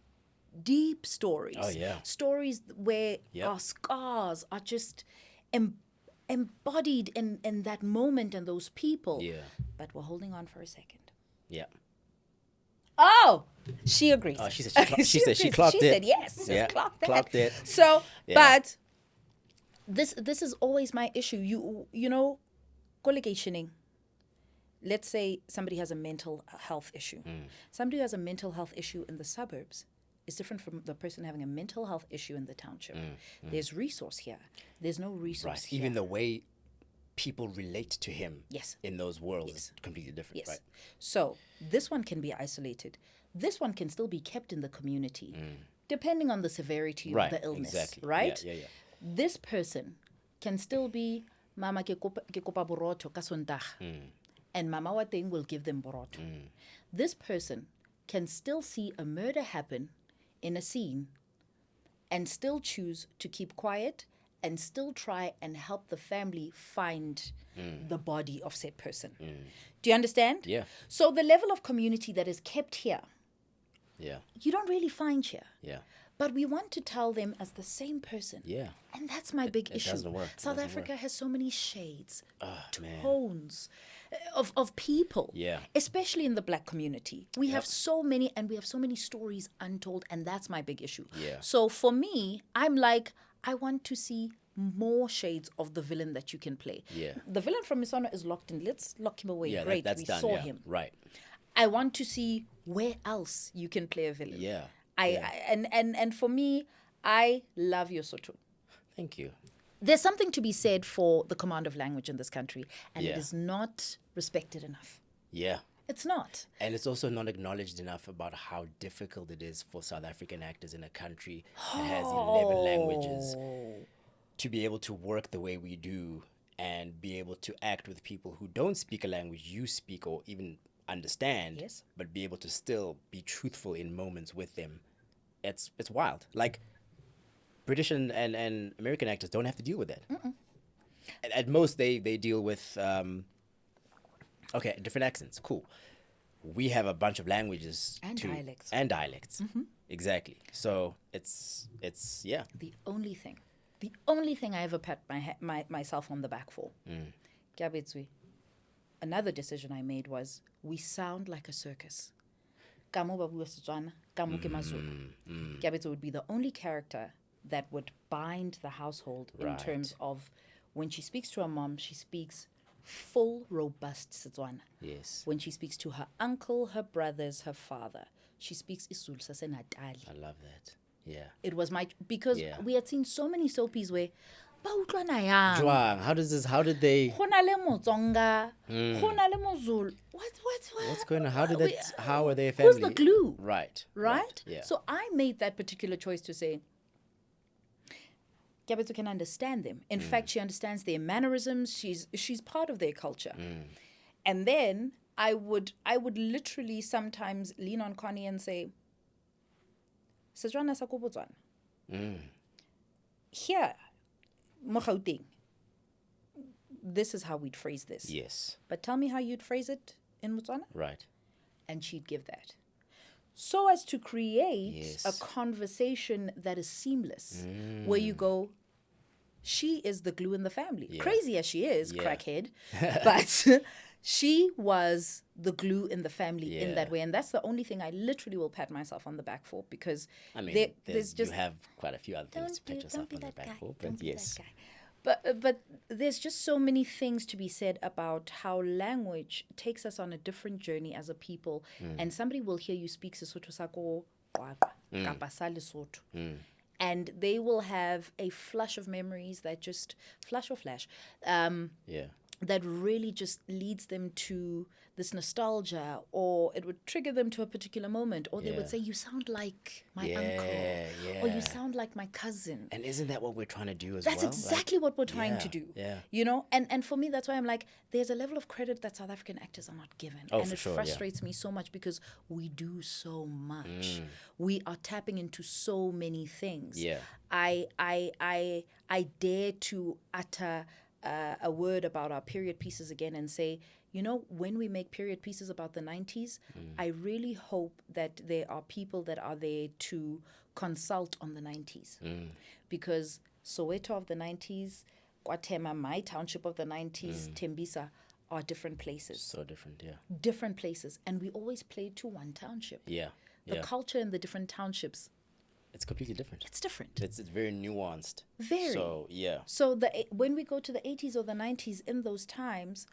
deep stories. Oh, yeah. Stories where our scars are just embodied in that moment and those people. Yeah. But we're holding on for a second. Yeah. Oh, she agrees. Oh, she said she clocked it. She said yes. Yeah. Clocked it. it. So, but this is always my issue. You know, collocationing. Let's say somebody has a mental health issue. Somebody who has a mental health issue in the suburbs is different from the person having a mental health issue in the township. There's resource here. There's no resource here. Even the way people relate to him in those worlds is completely different, right? So this one can be isolated. This one can still be kept in the community, depending on the severity of the illness, right? Yeah. This person can still be mama ke kopa boroto ka Sondag, and mama wa teng will give them boroto. This person can still see a murder happen in a scene and still choose to keep quiet and still try and help the family find the body of said person. Do you understand? Yeah. So the level of community that is kept here, Yeah. you don't really find here. Yeah. But we want to tell them as the same person. Yeah. And that's my big issue. It doesn't work. South Africa has so many shades, Man. tones of people. Yeah. Especially in the black community. We have so many, and we have so many stories untold, and that's my big issue. Yeah. So for me, I'm like, I want to see more shades of the villain that you can play. Yeah. The villain from Misono is locked in. Let's lock him away. Yeah, Great. that's we done. saw Yeah. him. Right. I want to see where else you can play a villain. Yeah. And for me, I love your Sotho. Thank you. There's something to be said for the command of language in this country, and it Yeah. is not respected enough. Yeah. It's not. And it's also not acknowledged enough about how difficult it is for South African actors in a country that has 11 languages to be able to work the way we do and be able to act with people who don't speak a language you speak or even understand, Yes. but be able to still be truthful in moments with them. It's wild. Like, British and American actors don't have to deal with that. At most, they deal with, different accents. Cool. We have a bunch of languages. And dialects. And dialects. Exactly. So it's yeah. The only thing I ever pat myself on the back for, Kiabetswe, another decision I made was, we sound like a circus. Kamo ba bua Setswana, kamo ke maZulu. Kiabetswe would be the only character that would bind the household in Right. terms of when she speaks to her mom, she speaks full, robust Setswana. Yes. When she speaks to her uncle, her brothers, her father, she speaks Isulu Sasenatali. I love that. Yeah. It was because Yeah. we had seen so many soapies where ba utlwana yang. Juang, how did they, Go na le Motsonga, go na le Mozulu. what's going on? How are they a Who's family? the glue? Right. Right? Yeah. So I made that particular choice to say, Kiabetso can understand them. In fact, she understands their mannerisms. She's part of their culture. And then I would literally sometimes lean on Connie and say, Setswana sa ko Botswana. Here, mo Gauteng, this is how we'd phrase this. Yes. But tell me how you'd phrase it in Botswana. Right. And she'd give that. So as to create Yes. a conversation that is seamless, where you go, she is the glue in the family. Yeah. Crazy as she is, Yeah. crackhead, but she was the glue in the family in Yeah. that way. And that's the only thing I literally will pat myself on the back for, because I mean, there's just... you have quite a few other things to pat yourself on the back for, but yes. But there's just so many things to be said about how language takes us on a different journey as a people. And somebody will hear you speak Sesotho sa ko Qwaqwa, kapa sa Lesotho. And they will have a flash of memories that just flash, Yeah. that really just leads them to this nostalgia, or it would trigger them to a particular moment, or they would Yeah. say, you sound like my Yeah, uncle, or you yeah. sound like my cousin. And isn't that what we're trying to do as That's well? exactly what we're trying to do. Yeah. You know, and for me, that's why I'm like, there's a level of credit that South African actors are not given. Oh, and for it sure, yeah. frustrates me so much, because we do so much. We are tapping into so many things. Yeah. I dare to utter a word about our period pieces again and say, you know, when we make period pieces about the 90s, I really hope that there are people that are there to consult on the 90s. Because Soweto of the 90s, Kwatema, my township of the 90s, Tembisa, are different places. So different, yeah. Different places. And we always played to one township. Yeah. The Yeah. culture in the different townships, It's completely different. it's different. It's very nuanced. Very. So, yeah. So when we go to the 80s or the 90s, in those times,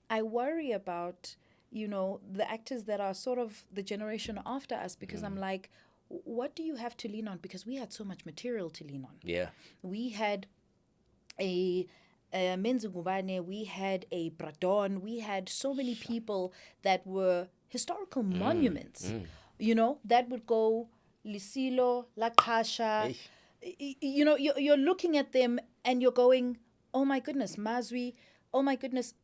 I worry about, you know, the actors that are sort of the generation after us, because I'm like, what do you have to lean on? Because we had so much material to lean on. Yeah. We had a Menzugubane, we had a Bradon, we had so many people that were historical monuments, you know, that would go Lisilo, Lakasha. You know, you're looking at them and you're going, oh my goodness, Mazwi, oh my goodness,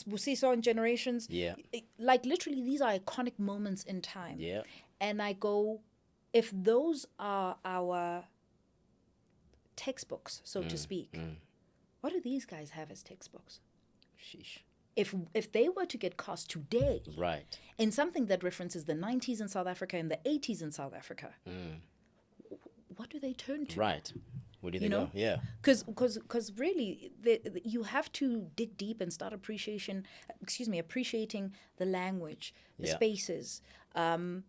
Busiso and Generations. Yeah. Like literally, these are iconic moments in time. Yeah. And I go, if those are our textbooks, so to speak, what do these guys have as textbooks? Sheesh. If they were to get cast today Right. in something that references the 90s in South Africa and the 80s in South Africa, what do they turn to? Right. Where do they go? Yeah. Because really, you have to dig deep and start appreciating the language, the spaces. Even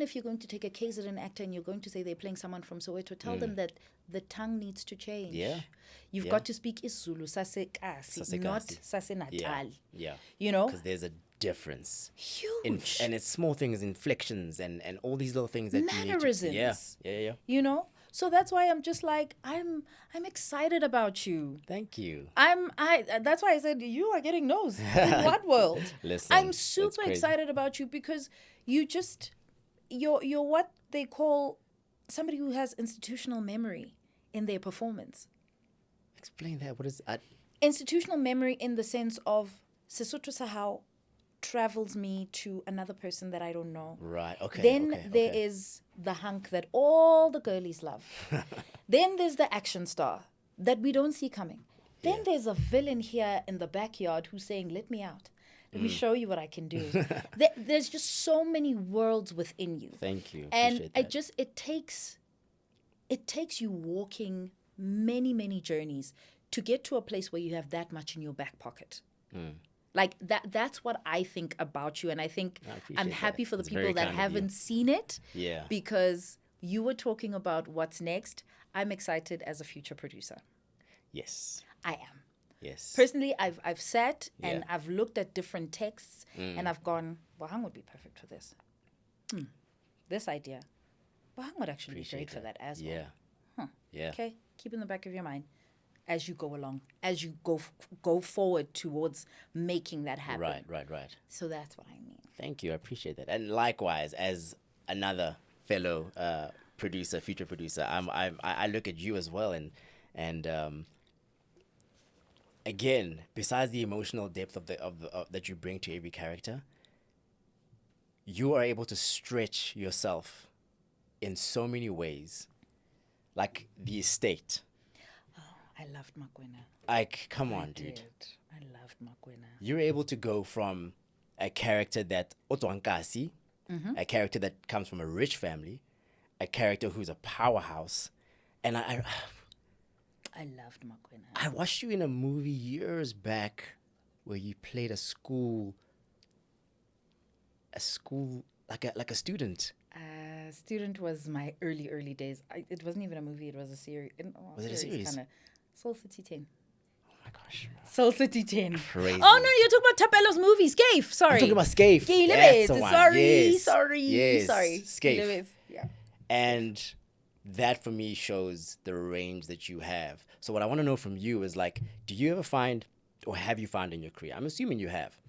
if you're going to take a KZN actor and you're going to say they're playing someone from Soweto, tell them that the tongue needs to change. Yeah. You've got to speak isiZulu, sasekasi, not sasenatal. Yeah. Because there's a difference. Huge. And it's small things, inflections, and all these little things that mannerisms. You need to... Yeah. So that's why I'm just like, I'm excited about you. Thank you. That's why I said you are getting nose. In what world? Listen, I'm super excited about you because you're what they call somebody who has institutional memory in their performance. Explain that. What is institutional memory in the sense of Sesotho Sahau travels me to another person that I don't know. Right. Okay. Then there is the hunk that all the girlies love. Then there's the action star that we don't see coming. Then there's a villain here in the backyard who's saying, "Let me out. Let me show you what I can do." There's just so many worlds within you. Thank you. And it takes you walking many, many journeys to get to a place where you have that much in your back pocket. Like that's what I think about you. And I think I'm happy for the people that haven't seen it. Yeah. Because you were talking about what's next. I'm excited as a future producer. Yes. I am. Yes. Personally, I've sat and I've looked at different texts and I've gone, Bohang would be perfect for this. This idea. Bohang would actually be great for that as well. Yeah. Huh. Yeah. Okay. Keep in the back of your mind as you go along, as you go forward towards making that happen. Right. So that's what I mean. Thank you. I appreciate that. And likewise, as another fellow future producer, I look at you as well, and again, besides the emotional depth of that you bring to every character, you are able to stretch yourself in so many ways, like the estate. I loved Makwena. Like, come on, dude. I loved Makwena. You're able to go from a character that Otwankasi, a character that comes from a rich family, a character who's a powerhouse, and I loved Makwena. I watched you in a movie years back where you played a school like a student. Student was my early days. It wasn't even a movie. It was a series. Was it a series? Kinda. Soul City 10. Oh my gosh. Soul City 10. Crazy. Oh no, you're talking about Tapelo's movie, Scaife. Sorry. I'm talking about Scaife. Sorry. Scaife. Yeah. And that for me shows the range that you have. So what I want to know from you is like, do you ever find, or have you found in your career? I'm assuming you have.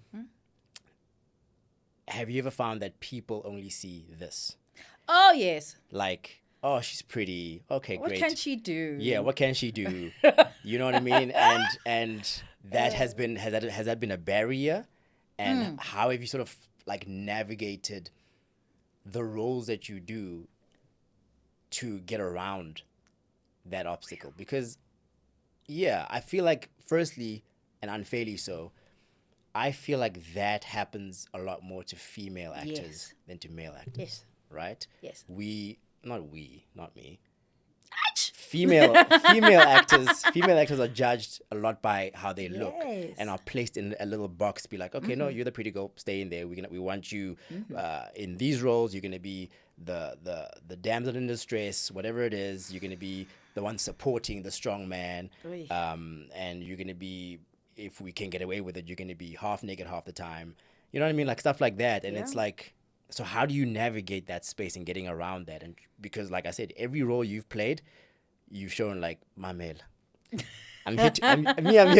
Have you ever found that people only see this? Oh yes. Like, oh, she's pretty. Okay, great. What can she do? Yeah, what can she do? You know what I mean? And that has that been a barrier? And how have you sort of like navigated the roles that you do to get around that obstacle? Because I feel like firstly, and unfairly so, I feel like that happens a lot more to female actors than to male actors. Yes. Right? Yes. Not me. Female actors are judged a lot by how they look and are placed in a little box. Be like, okay, no, you're the pretty girl. Stay in there. We want you in these roles. You're gonna be the damsel in distress, whatever it is. You're gonna be the one supporting the strong man, and you're gonna be, if we can get away with it, you're gonna be half naked half the time. You know what I mean? Like stuff like that. And it's like, so how do you navigate that space and getting around that? And because, like I said, every role you've played, you've shown like, Mamel, I'm here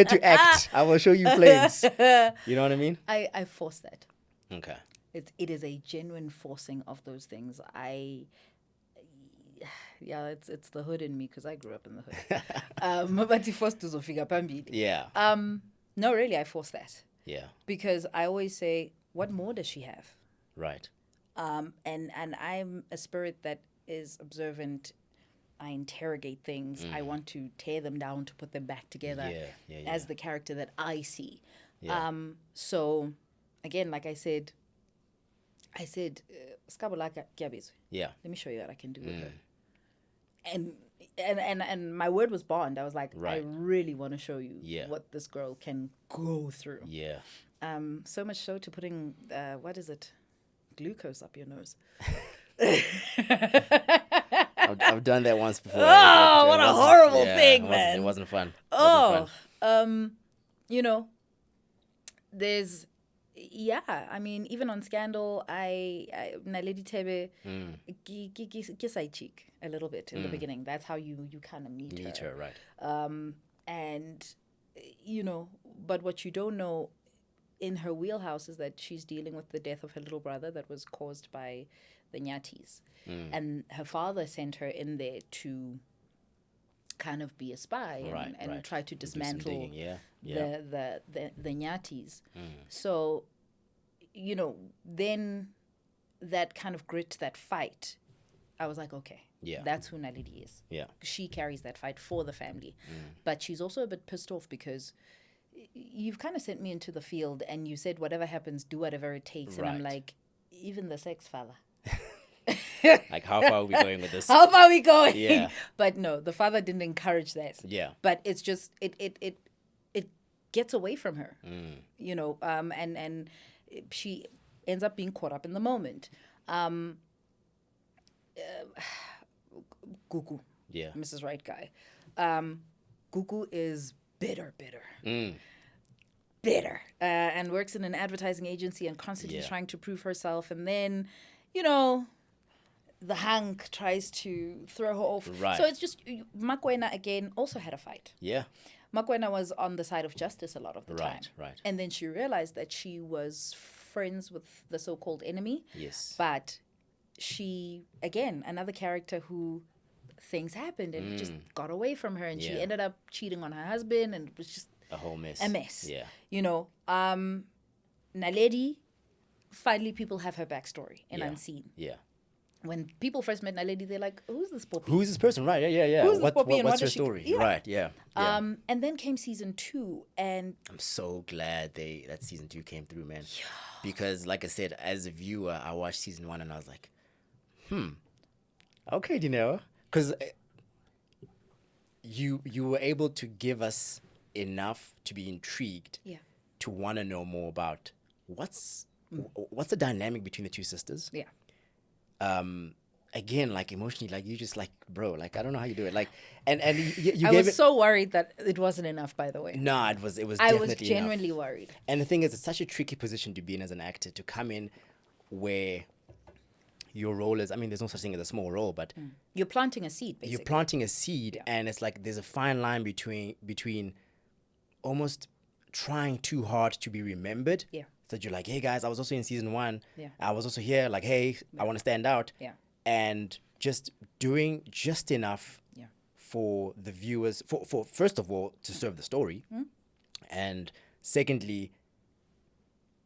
to act. I will show you flames. You know what I mean? I force that. Okay. It is a genuine forcing of those things. It's the hood in me because I grew up in the hood. But forced to Zofika Pambili. Yeah. No, really, I force that. Yeah. Because I always say, what more does she have? Right. And I'm a spirit that is observant. I interrogate things. I want to tear them down to put them back together as the character that I see. Yeah. So, again, like I said, Skabulaka Kiabizu. Yeah. Let me show you what I can do with her. and my word was bond. I was like, Right. I really want to show you Yeah. what this girl can go through. Yeah. So much so to putting what is it, glucose up your nose. I've done that once before. Oh, what a horrible thing, man! It wasn't fun. You know, there's, I mean, even on Scandal, Naledi Tebe, kiss I cheek a little bit in the beginning. That's how you kind of meet her. Right. And, you know, but what you don't know in her wheelhouse is that she's dealing with the death of her little brother that was caused by the Nyatis. And her father sent her in there to kind of be a spy and try to dismantle the Nyatis. So, you know, then that kind of grit, that fight, I was like, okay, that's who Naledi is. Yeah. She carries that fight for the family. But she's also a bit pissed off because you've kind of sent me into the field and you said, whatever happens, do whatever it takes. And I'm like, even the sex fella. Like, how far are we going with this? How far are we going? Yeah. But no, the father didn't encourage that. Yeah. But it's just, it gets away from her, you know, and she ends up being caught up in the moment. Gugu. Yeah. Mrs. Right Guy. Gugu is bitter. Bitter. And works in an advertising agency and constantly trying to prove herself. And then, you know, the Hank tries to throw her off. Right. So it's just, Moeko again also had a fight. Yeah. Moeko was on the side of justice a lot of the time. Right. And then she realized that she was friends with the so-called enemy. Yes. But she, again, another character who things happened and it just got away from her. And she ended up cheating on her husband and it was just a whole mess. A mess. Yeah. You know, Naledi, finally people have her backstory in Unseen. Yeah. When people first met Naledi, they're like, who's this Poppy? Who's this person? Right. Yeah. Who's this Poppy and what's what her does she... story? Yeah. Right. Yeah. And then came season 2 and I'm so glad that season 2 came through, man. Yeah. Because like I said, as a viewer, I watched season 1 and I was like, okay, Dineo. Because you were able to give us enough to be intrigued to want to know more about what's the dynamic between the two sisters. Yeah. Again, like emotionally, like you just like, bro, like I don't know how you do it. Like, and you I gave was so worried that it wasn't enough. By the way, no, it was. I definitely was genuinely enough. worried. And the thing is, it's such a tricky position to be in as an actor, to come in where your role is. I mean, there's no such thing as a small role, but you're planting a seed. Basically, you're planting a seed, and it's like there's a fine line between almost trying too hard to be remembered. Yeah. So you're like, hey guys, I was also in season 1. Yeah. I was also here. Like, hey, I want to stand out. Yeah. And just doing just enough for the viewers, for first of all, to serve the story. And secondly,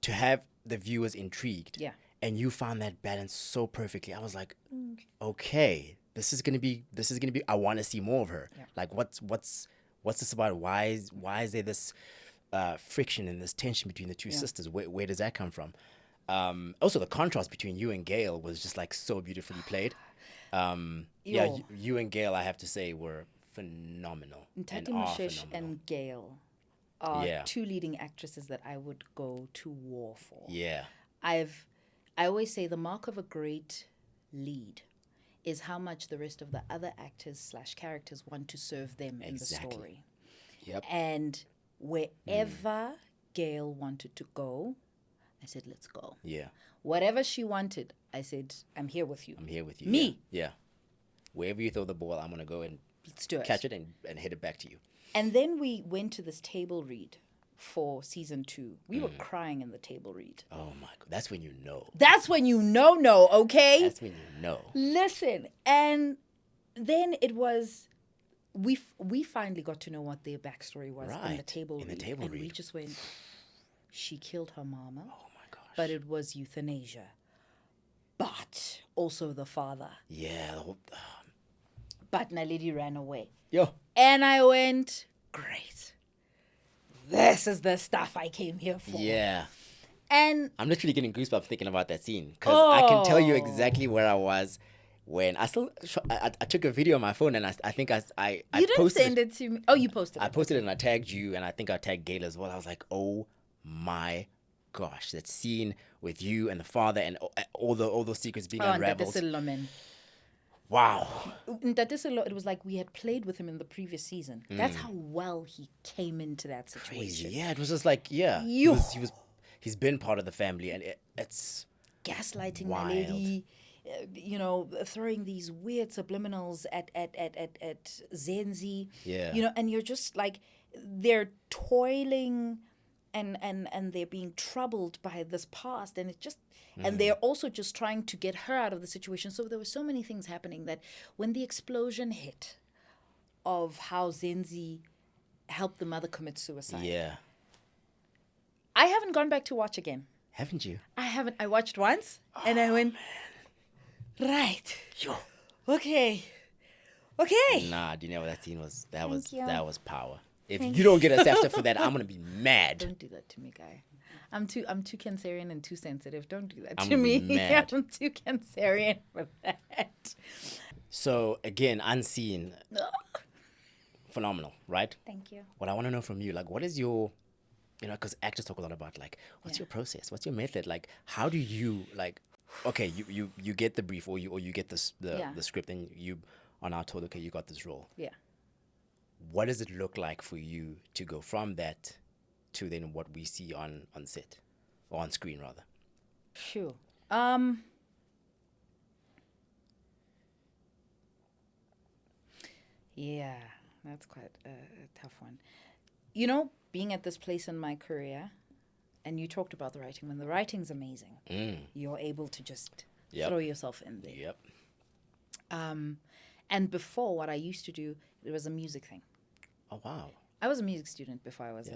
to have the viewers intrigued. Yeah. And you found that balance so perfectly. I was like, okay, this is gonna be. I want to see more of her. Yeah. Like, what's this about? Why is there this friction and this tension between the two sisters? Where does that come from? Also, the contrast between you and Gail was just like so beautifully played. You and Gail, I have to say, were phenomenal. Ntati Moshesh and Gail are two leading actresses that I would go to war for. Yeah. I always say the mark of a great lead is how much the rest of the other actors / characters want to serve them in the story. Yep. And wherever Gail wanted to go, I said, let's go. Yeah. Whatever she wanted, I said, I'm here with you. I'm here with you. Me. Yeah. Wherever you throw the ball, I'm going to go and let's do it. Catch it and hit it back to you. And then we went to this table read for season 2. We were crying in the table read. Oh my God. That's when you know. That's when you know, okay? That's when you know. Listen. And then it was, we finally got to know what their backstory was in the table read. And we just went, she killed her mama. Oh my gosh. But it was euthanasia. But also the father. Yeah. But Naledi ran away. Yo. And I went, great. This is the stuff I came here for. Yeah. And I'm literally getting goosebumps thinking about that scene. Because I can tell you exactly where I was when I took a video on my phone, and I think I You didn't posted send it to me. Oh, you posted it. I posted it and I tagged you, and I think I tagged Gail as well. I was like, oh my gosh, that scene with you and the father and all those secrets being unraveled. Wow. It was like we had played with him in the previous season. That's how well he came into that situation. Crazy. Yeah, it was just like, he's been part of the family, and it's gaslighting wild. My lady, throwing these weird subliminals at Zenzi. Yeah. And you're just like, they're toiling and they're being troubled by this past, and it just and they're also just trying to get her out of the situation. So there were so many things happening that when the explosion hit of how Zenzi helped the mother commit suicide. Yeah. I haven't gone back to watch again. Haven't you? I haven't. I watched once and I went, right. Okay. Nah, Dineo, that scene was power. If you don't get a SAFTA for that, I'm gonna be mad. Don't do that to me, guy. I'm too Cancerian and too sensitive. Don't do that I'm to me. mad. I'm too Cancerian for that. So again, Unseen, phenomenal, right? Thank you. What I want to know from you, like, what is your, because actors talk a lot about, like, what's your process? What's your method? Like, how do you, like, okay, you get the brief or you get the script, and you are now told, okay, you got this role. Yeah. What does it look like for you to go from that to then what we see on set or on screen rather? Sure. Yeah, that's quite a tough one. Being at this place in my career, and you talked about the writing. When the writing's amazing, you're able to just throw yourself in there. Yep. And before, what I used to do, it was a music thing. Oh, wow. I was a music student before I was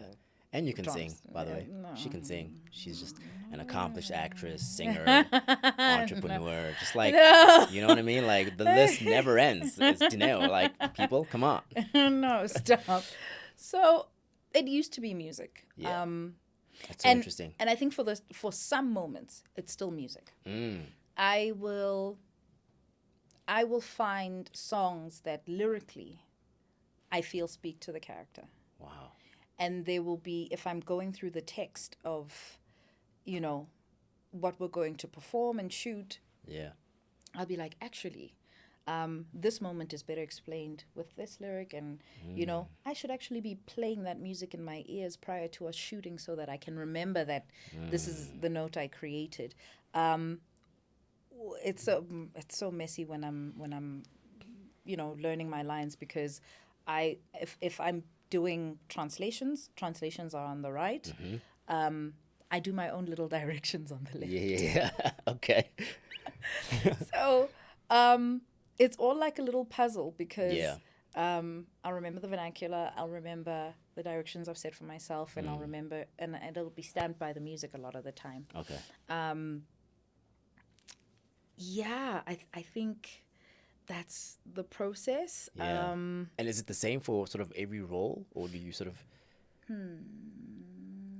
And you can drums. sing, by the way. No. She can sing. She's just an accomplished actress, singer, entrepreneur. Just like, you know what I mean? Like, the list never ends. It's Dineo. Like, people, come on. No, stop. So, it used to be music. Yeah. That's so interesting. And I think for some moments, it's still music. I will find songs that lyrically I feel speak to the character. Wow. And there will be, if I'm going through the text of, what we're going to perform and shoot, I'll be like, actually, this moment is better explained with this lyric, and, I should actually be playing that music in my ears prior to us shooting so that I can remember that this is the note I created. It's so messy when I'm learning my lines, because if I'm doing translations are on the right. I do my own little directions on the left. Yeah. Okay. So it's all like a little puzzle, because I'll remember the vernacular, I'll remember the directions I've set for myself, and I'll remember, and it'll be stamped by the music a lot of the time. Okay. I think that's the process. Yeah. And is it the same for sort of every role, or do you sort of...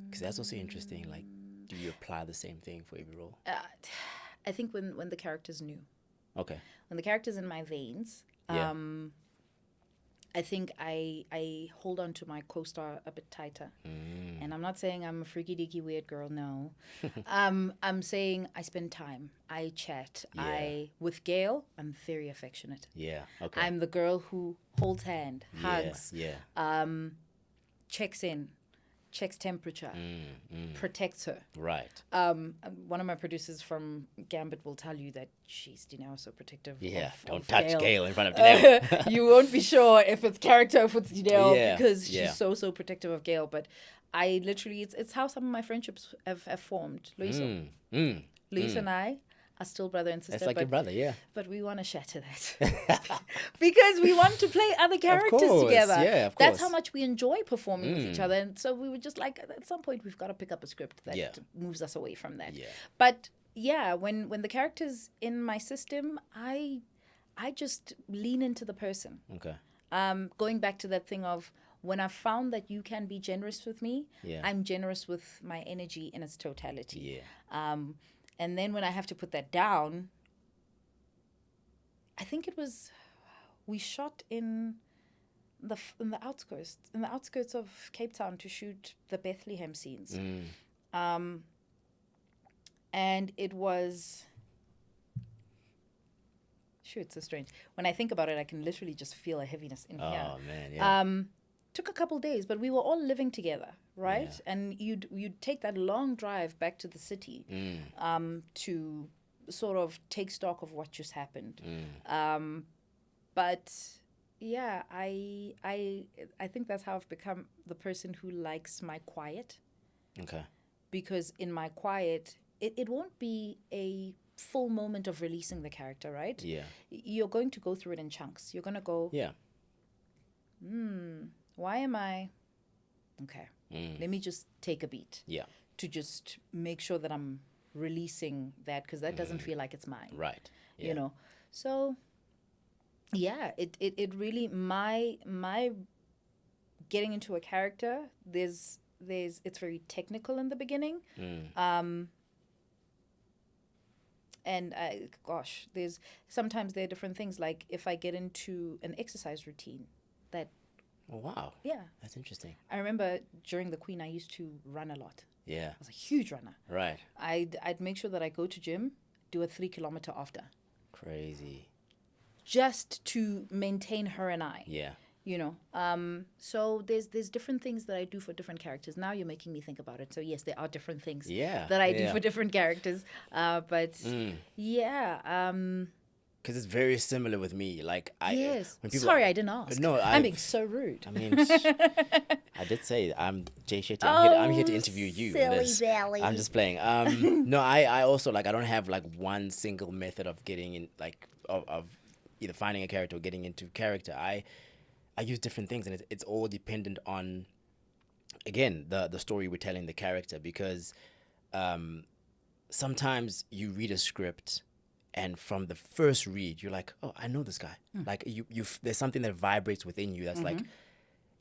Because that's also interesting. Like, do you apply the same thing for every role? I think when the character's new. Okay. When the character's in my veins, I think I hold on to my co-star a bit tighter. And I'm not saying I'm a freaky deaky weird girl, no. I'm saying I spend time, I chat. With Gail, I'm very affectionate. Yeah, okay. I'm the girl who holds hand, hugs, checks in, checks temperature, protects her. Right. One of my producers from Gambit will tell you that she's so protective. Yeah, don't of touch Gail in front of Dineo. You won't be sure if it's character or if it's Yeah, because she's so protective of Gail. But I literally, it's how some of my friendships have formed. Luis and I are still brother and sister. That's like your brother, yeah. But we want to shatter that. Because we want to play other characters together. Yeah, of course. That's how much we enjoy performing with each other. And so we were just like, at some point, we've got to pick up a script that moves us away from that. Yeah. But yeah, when the character's in my system, I just lean into the person. Okay. Going back to that thing of, when I've found that you can be generous with me, I'm generous with my energy in its totality. Yeah. And then when I have to put that down, I think it was, we shot in the outskirts of Cape Town to shoot the Bethlehem scenes. And it was, it's so strange. When I think about it, I can literally just feel a heaviness in here. Oh man, yeah. Took a couple days, but we were all living together, right? Yeah. And you'd take that long drive back to the city to sort of take stock of what just happened. But yeah, I think that's how I've become the person who likes my quiet. Okay. Because in my quiet, it won't be a full moment of releasing the character, right? Yeah. You're going to go through it in chunks. You're going to go, yeah. Why am I... Okay, let me just take a beat. Yeah. To just make sure that I'm releasing that, because that doesn't feel like it's mine. Right. Yeah. You know? So, yeah, it really... My getting into a character, it's very technical in the beginning. And sometimes there are different things. Like if I get into an exercise routine, that. Oh, wow. Yeah. That's interesting. I remember during the Queen, I used to run a lot. Yeah. I was a huge runner. Right. I'd make sure that I go to gym, do a 3 kilometer after. Crazy. Just to maintain her and I. Yeah. You know, so there's different things that I do for different characters. Now you're making me think about it. So yes, there are different things that I do for different characters. But yeah. Because it's very similar with me. Like Yes. Sorry, I didn't ask. No, I'm being so rude. I mean, I did say I'm Jay Shetty. I'm here to interview you. Silly Valley. I'm just playing. No, I also like I don't have like one single method of getting in like of either finding a character or getting into character. I use different things, and it's all dependent on, again, the story we're telling the character, because sometimes you read a script and from the first read, you're like, oh, I know this guy. Like you there's something that vibrates within you that's like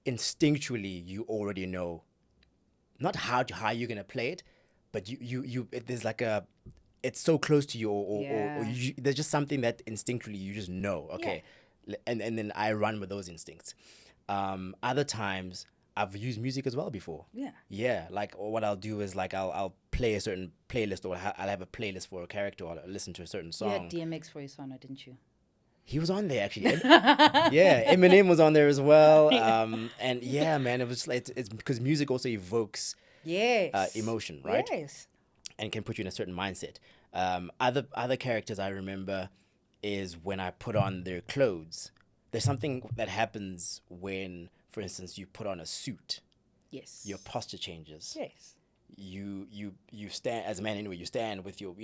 instinctually you already know, not how you're going to play it, but there's like it's so close to you or there's just something that instinctually you just know, okay. Yeah. And then I run with those instincts. Other times I've used music as well before. Yeah. Yeah. Like what I'll do is like I'll play a certain playlist, or I'll have a playlist for a character, or I'll listen to a certain song. You had DMX for your song, didn't you? He was on there actually. Yeah, Eminem was on there as well. And yeah, man, it was like it's because music also evokes emotion, right? Yes. And can put you in a certain mindset. Other characters I remember is when I put on their clothes. There's something that happens when, for instance, you put on a suit. Yes. Your posture changes. Yes. You stand as a man anyway. You stand with your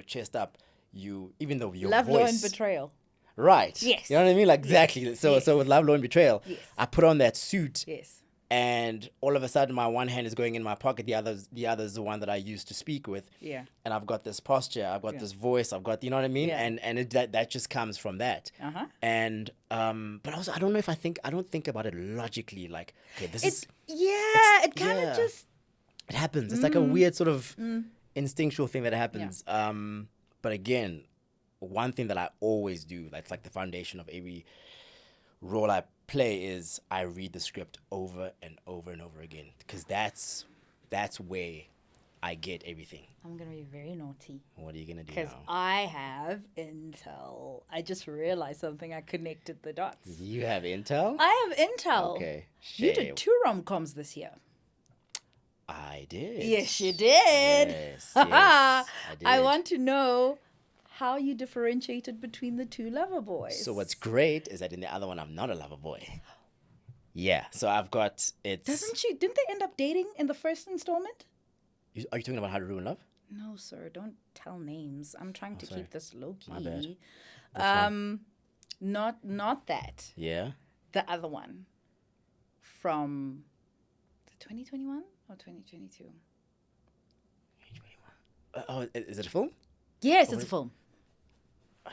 chest up. Even though your Love, voice. Law, and Betrayal. Right. Yes. You know what I mean? Like exactly. Yes. So with Love, Law, and Betrayal, yes. I put on that suit. Yes. And all of a sudden, my one hand is going in my pocket. The other's the one that I use to speak with. Yeah. And I've got this posture. I've got this voice. I've got, you know what I mean? Yeah. And that just comes from that. Uh-huh. And but also, I don't know if I don't think about it logically. Like, okay, it kind of just. It happens. It's like a weird sort of instinctual thing that happens. Yeah. But again, one thing that I always do, that's like the foundation of every role I play, is I read the script over and over and over again, because that's where I get everything. I'm gonna be very naughty. What are you gonna do? Because I have intel. I just realized something. I connected the dots. You have intel? I have intel. Okay. You did 2 rom-coms this year. I did. Yes, you did. Yes, I did. I want to know how you differentiated between the 2 lover boys. So what's great is that in the other one, I'm not a lover boy. Yeah, so I've got it. Didn't they end up dating in the first installment? Are you talking about How to Ruin Love? No, sir. Don't tell names. I'm trying to keep this low key. My bad. Not that. Yeah. The other one from 2021 or 2022. 2021. Oh, is it a film? Yes, it's a film.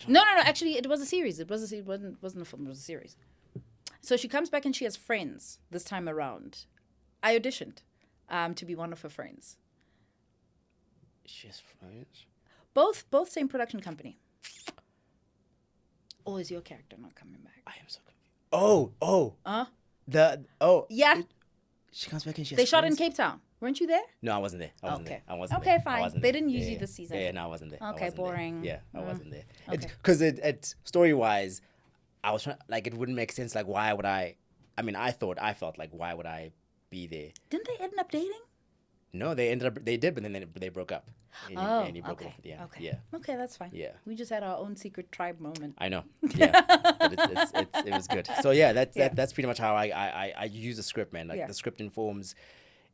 No. Actually, it was a series. It wasn't a film. It was a series. So she comes back and she has friends this time around. I auditioned to be one of her friends. She has friends? Both same production company. Or is your character not coming back? I am so confused. Yeah. She comes back and she They has shot in friends? Cape Town. Weren't you there? No, I wasn't there. I wasn't Okay. there. I wasn't Okay, there. fine. I wasn't They there. didn't use Yeah, you yeah. this season. Yeah, no, I wasn't there. I Okay, wasn't there. boring. Yeah, I wasn't there. Okay. Because it story-wise, I was trying, like, it wouldn't make sense. Like, why would I felt like, why would I be there? Didn't they end up dating? No, they did, but then they broke up. And he broke okay. up. Yeah. Okay. Yeah. Okay, that's fine. Yeah. We just had our own secret tribe moment. I know. Yeah. But it was good. So yeah, that's pretty much how I use the script, man. Like the script informs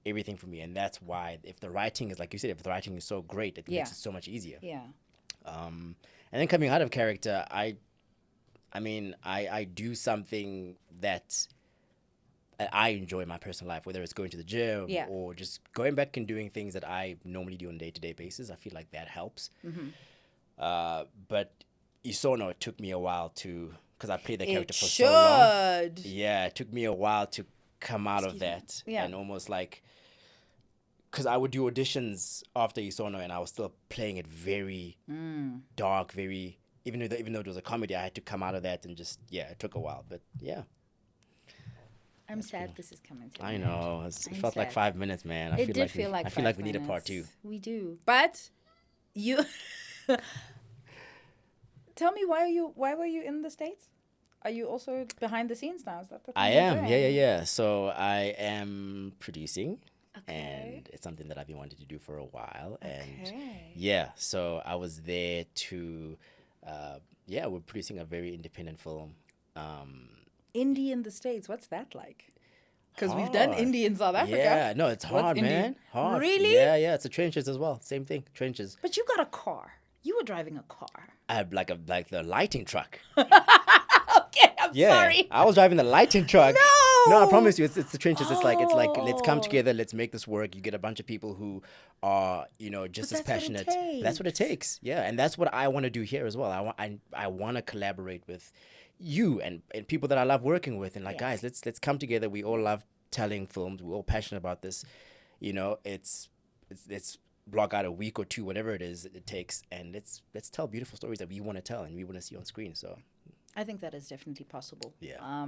everything for me, and that's why if the writing is, like you said, if the writing is so great, it makes it so much easier. Yeah. And then coming out of character, I do something that I enjoy in my personal life, whether it's going to the gym or just going back and doing things that I normally do on a day-to-day basis. I feel like that helps. But Isono, it took me a while because I played the character for so long. Yeah, it took me a while to come out of that. And almost like, because I would do auditions after Isono and I was still playing it very dark, very, even though it was a comedy, I had to come out of that and just, it took a while. But yeah. I'm sad this is coming to I know. It felt like 5 minutes, man. I feel like we need a part 2. We do. But you tell me, why were you in the States? Are you also behind the scenes now? Is that the thing I you're am. doing? Yeah. So I am producing. And it's something that I've been wanting to do for a while. And so I was there to we're producing a very independent film. Indie in the States, what's that like? Because we've done indie in South Africa. Yeah, no, it's hard, man. Hard. Really? Yeah, it's the trenches as well. Same thing, trenches. But you got a car. You were driving a car. I had like the lighting truck. Okay, I'm sorry. I was driving the lighting truck. No, I promise you, it's the trenches. It's like let's come Oh. together, let's make this work. You get a bunch of people who are just as passionate. That's what it takes. Yeah, and that's what I want to do here as well. I want to collaborate with you and people that I love working with, and like guys, let's come together. We all love telling films. We're all passionate about this. It's block out a week or two, whatever it takes, and let's tell beautiful stories that we want to tell and we want to see on screen. So I think that is definitely possible. Yeah.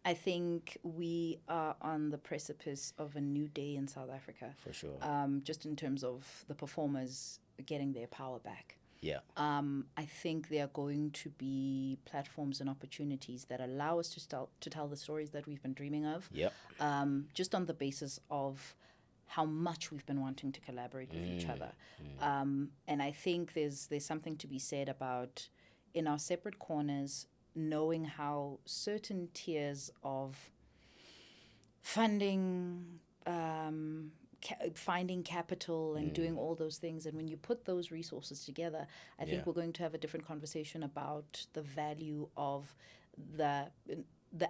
I think we are on the precipice of a new day in South Africa. For sure. Just in terms of the performers getting their power back. Yeah. I think there are going to be platforms and opportunities that allow us to tell the stories that we've been dreaming of. Yep. Just on the basis of how much we've been wanting to collaborate with each other. And I think there's something to be said about, in our separate corners, knowing how certain tiers of funding, finding capital and doing all those things, and when you put those resources together, I think we're going to have a different conversation about the value of the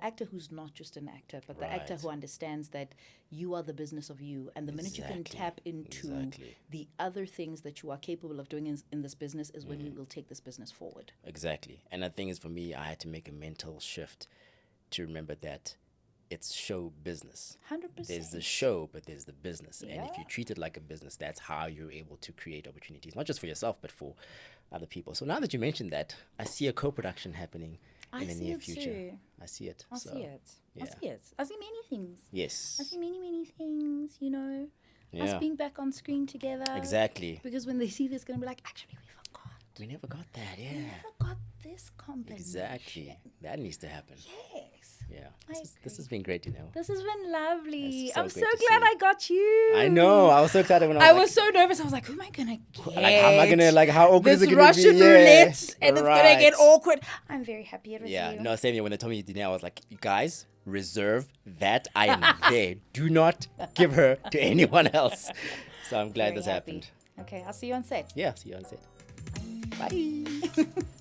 actor who's not just an actor, but the actor who understands that you are the business of you, and the minute you can tap into the other things that you are capable of doing in this business is when we will take this business forward. Exactly. And the thing is, for me, I had to make a mental shift to remember that it's show business. 100%. There's the show, but there's the business. And if you treat it like a business, that's how you're able to create opportunities, not just for yourself, but for other people. So now that you mentioned that, I see a co-production happening in the near future. Too. I see it. I see it. Yeah. I see it. I see many things. Yes. I see many, many things, us Yeah. being back on screen together. Exactly. Because when they see this, going to be like, actually, we forgot. We never got that, We yeah. never got this combination. Exactly. That needs to happen. Yes. Yeah. I This has been great, This has been lovely. It's so I'm so great to glad see. I got you. I know. I was so excited when I was was so nervous. I was like, who am I going to get? like, how am I going to, like, how awkward this is it going to Russian be? roulette, and it's going to get Right. awkward. I'm very happy it was Yeah, you. no, same here. When they told me Dineo, I was like, you guys, reserve that. I am there. Do not give her to anyone else. So I'm glad Very this happy. happened. Okay, I'll see you on set. Yeah, see you on set. Bye.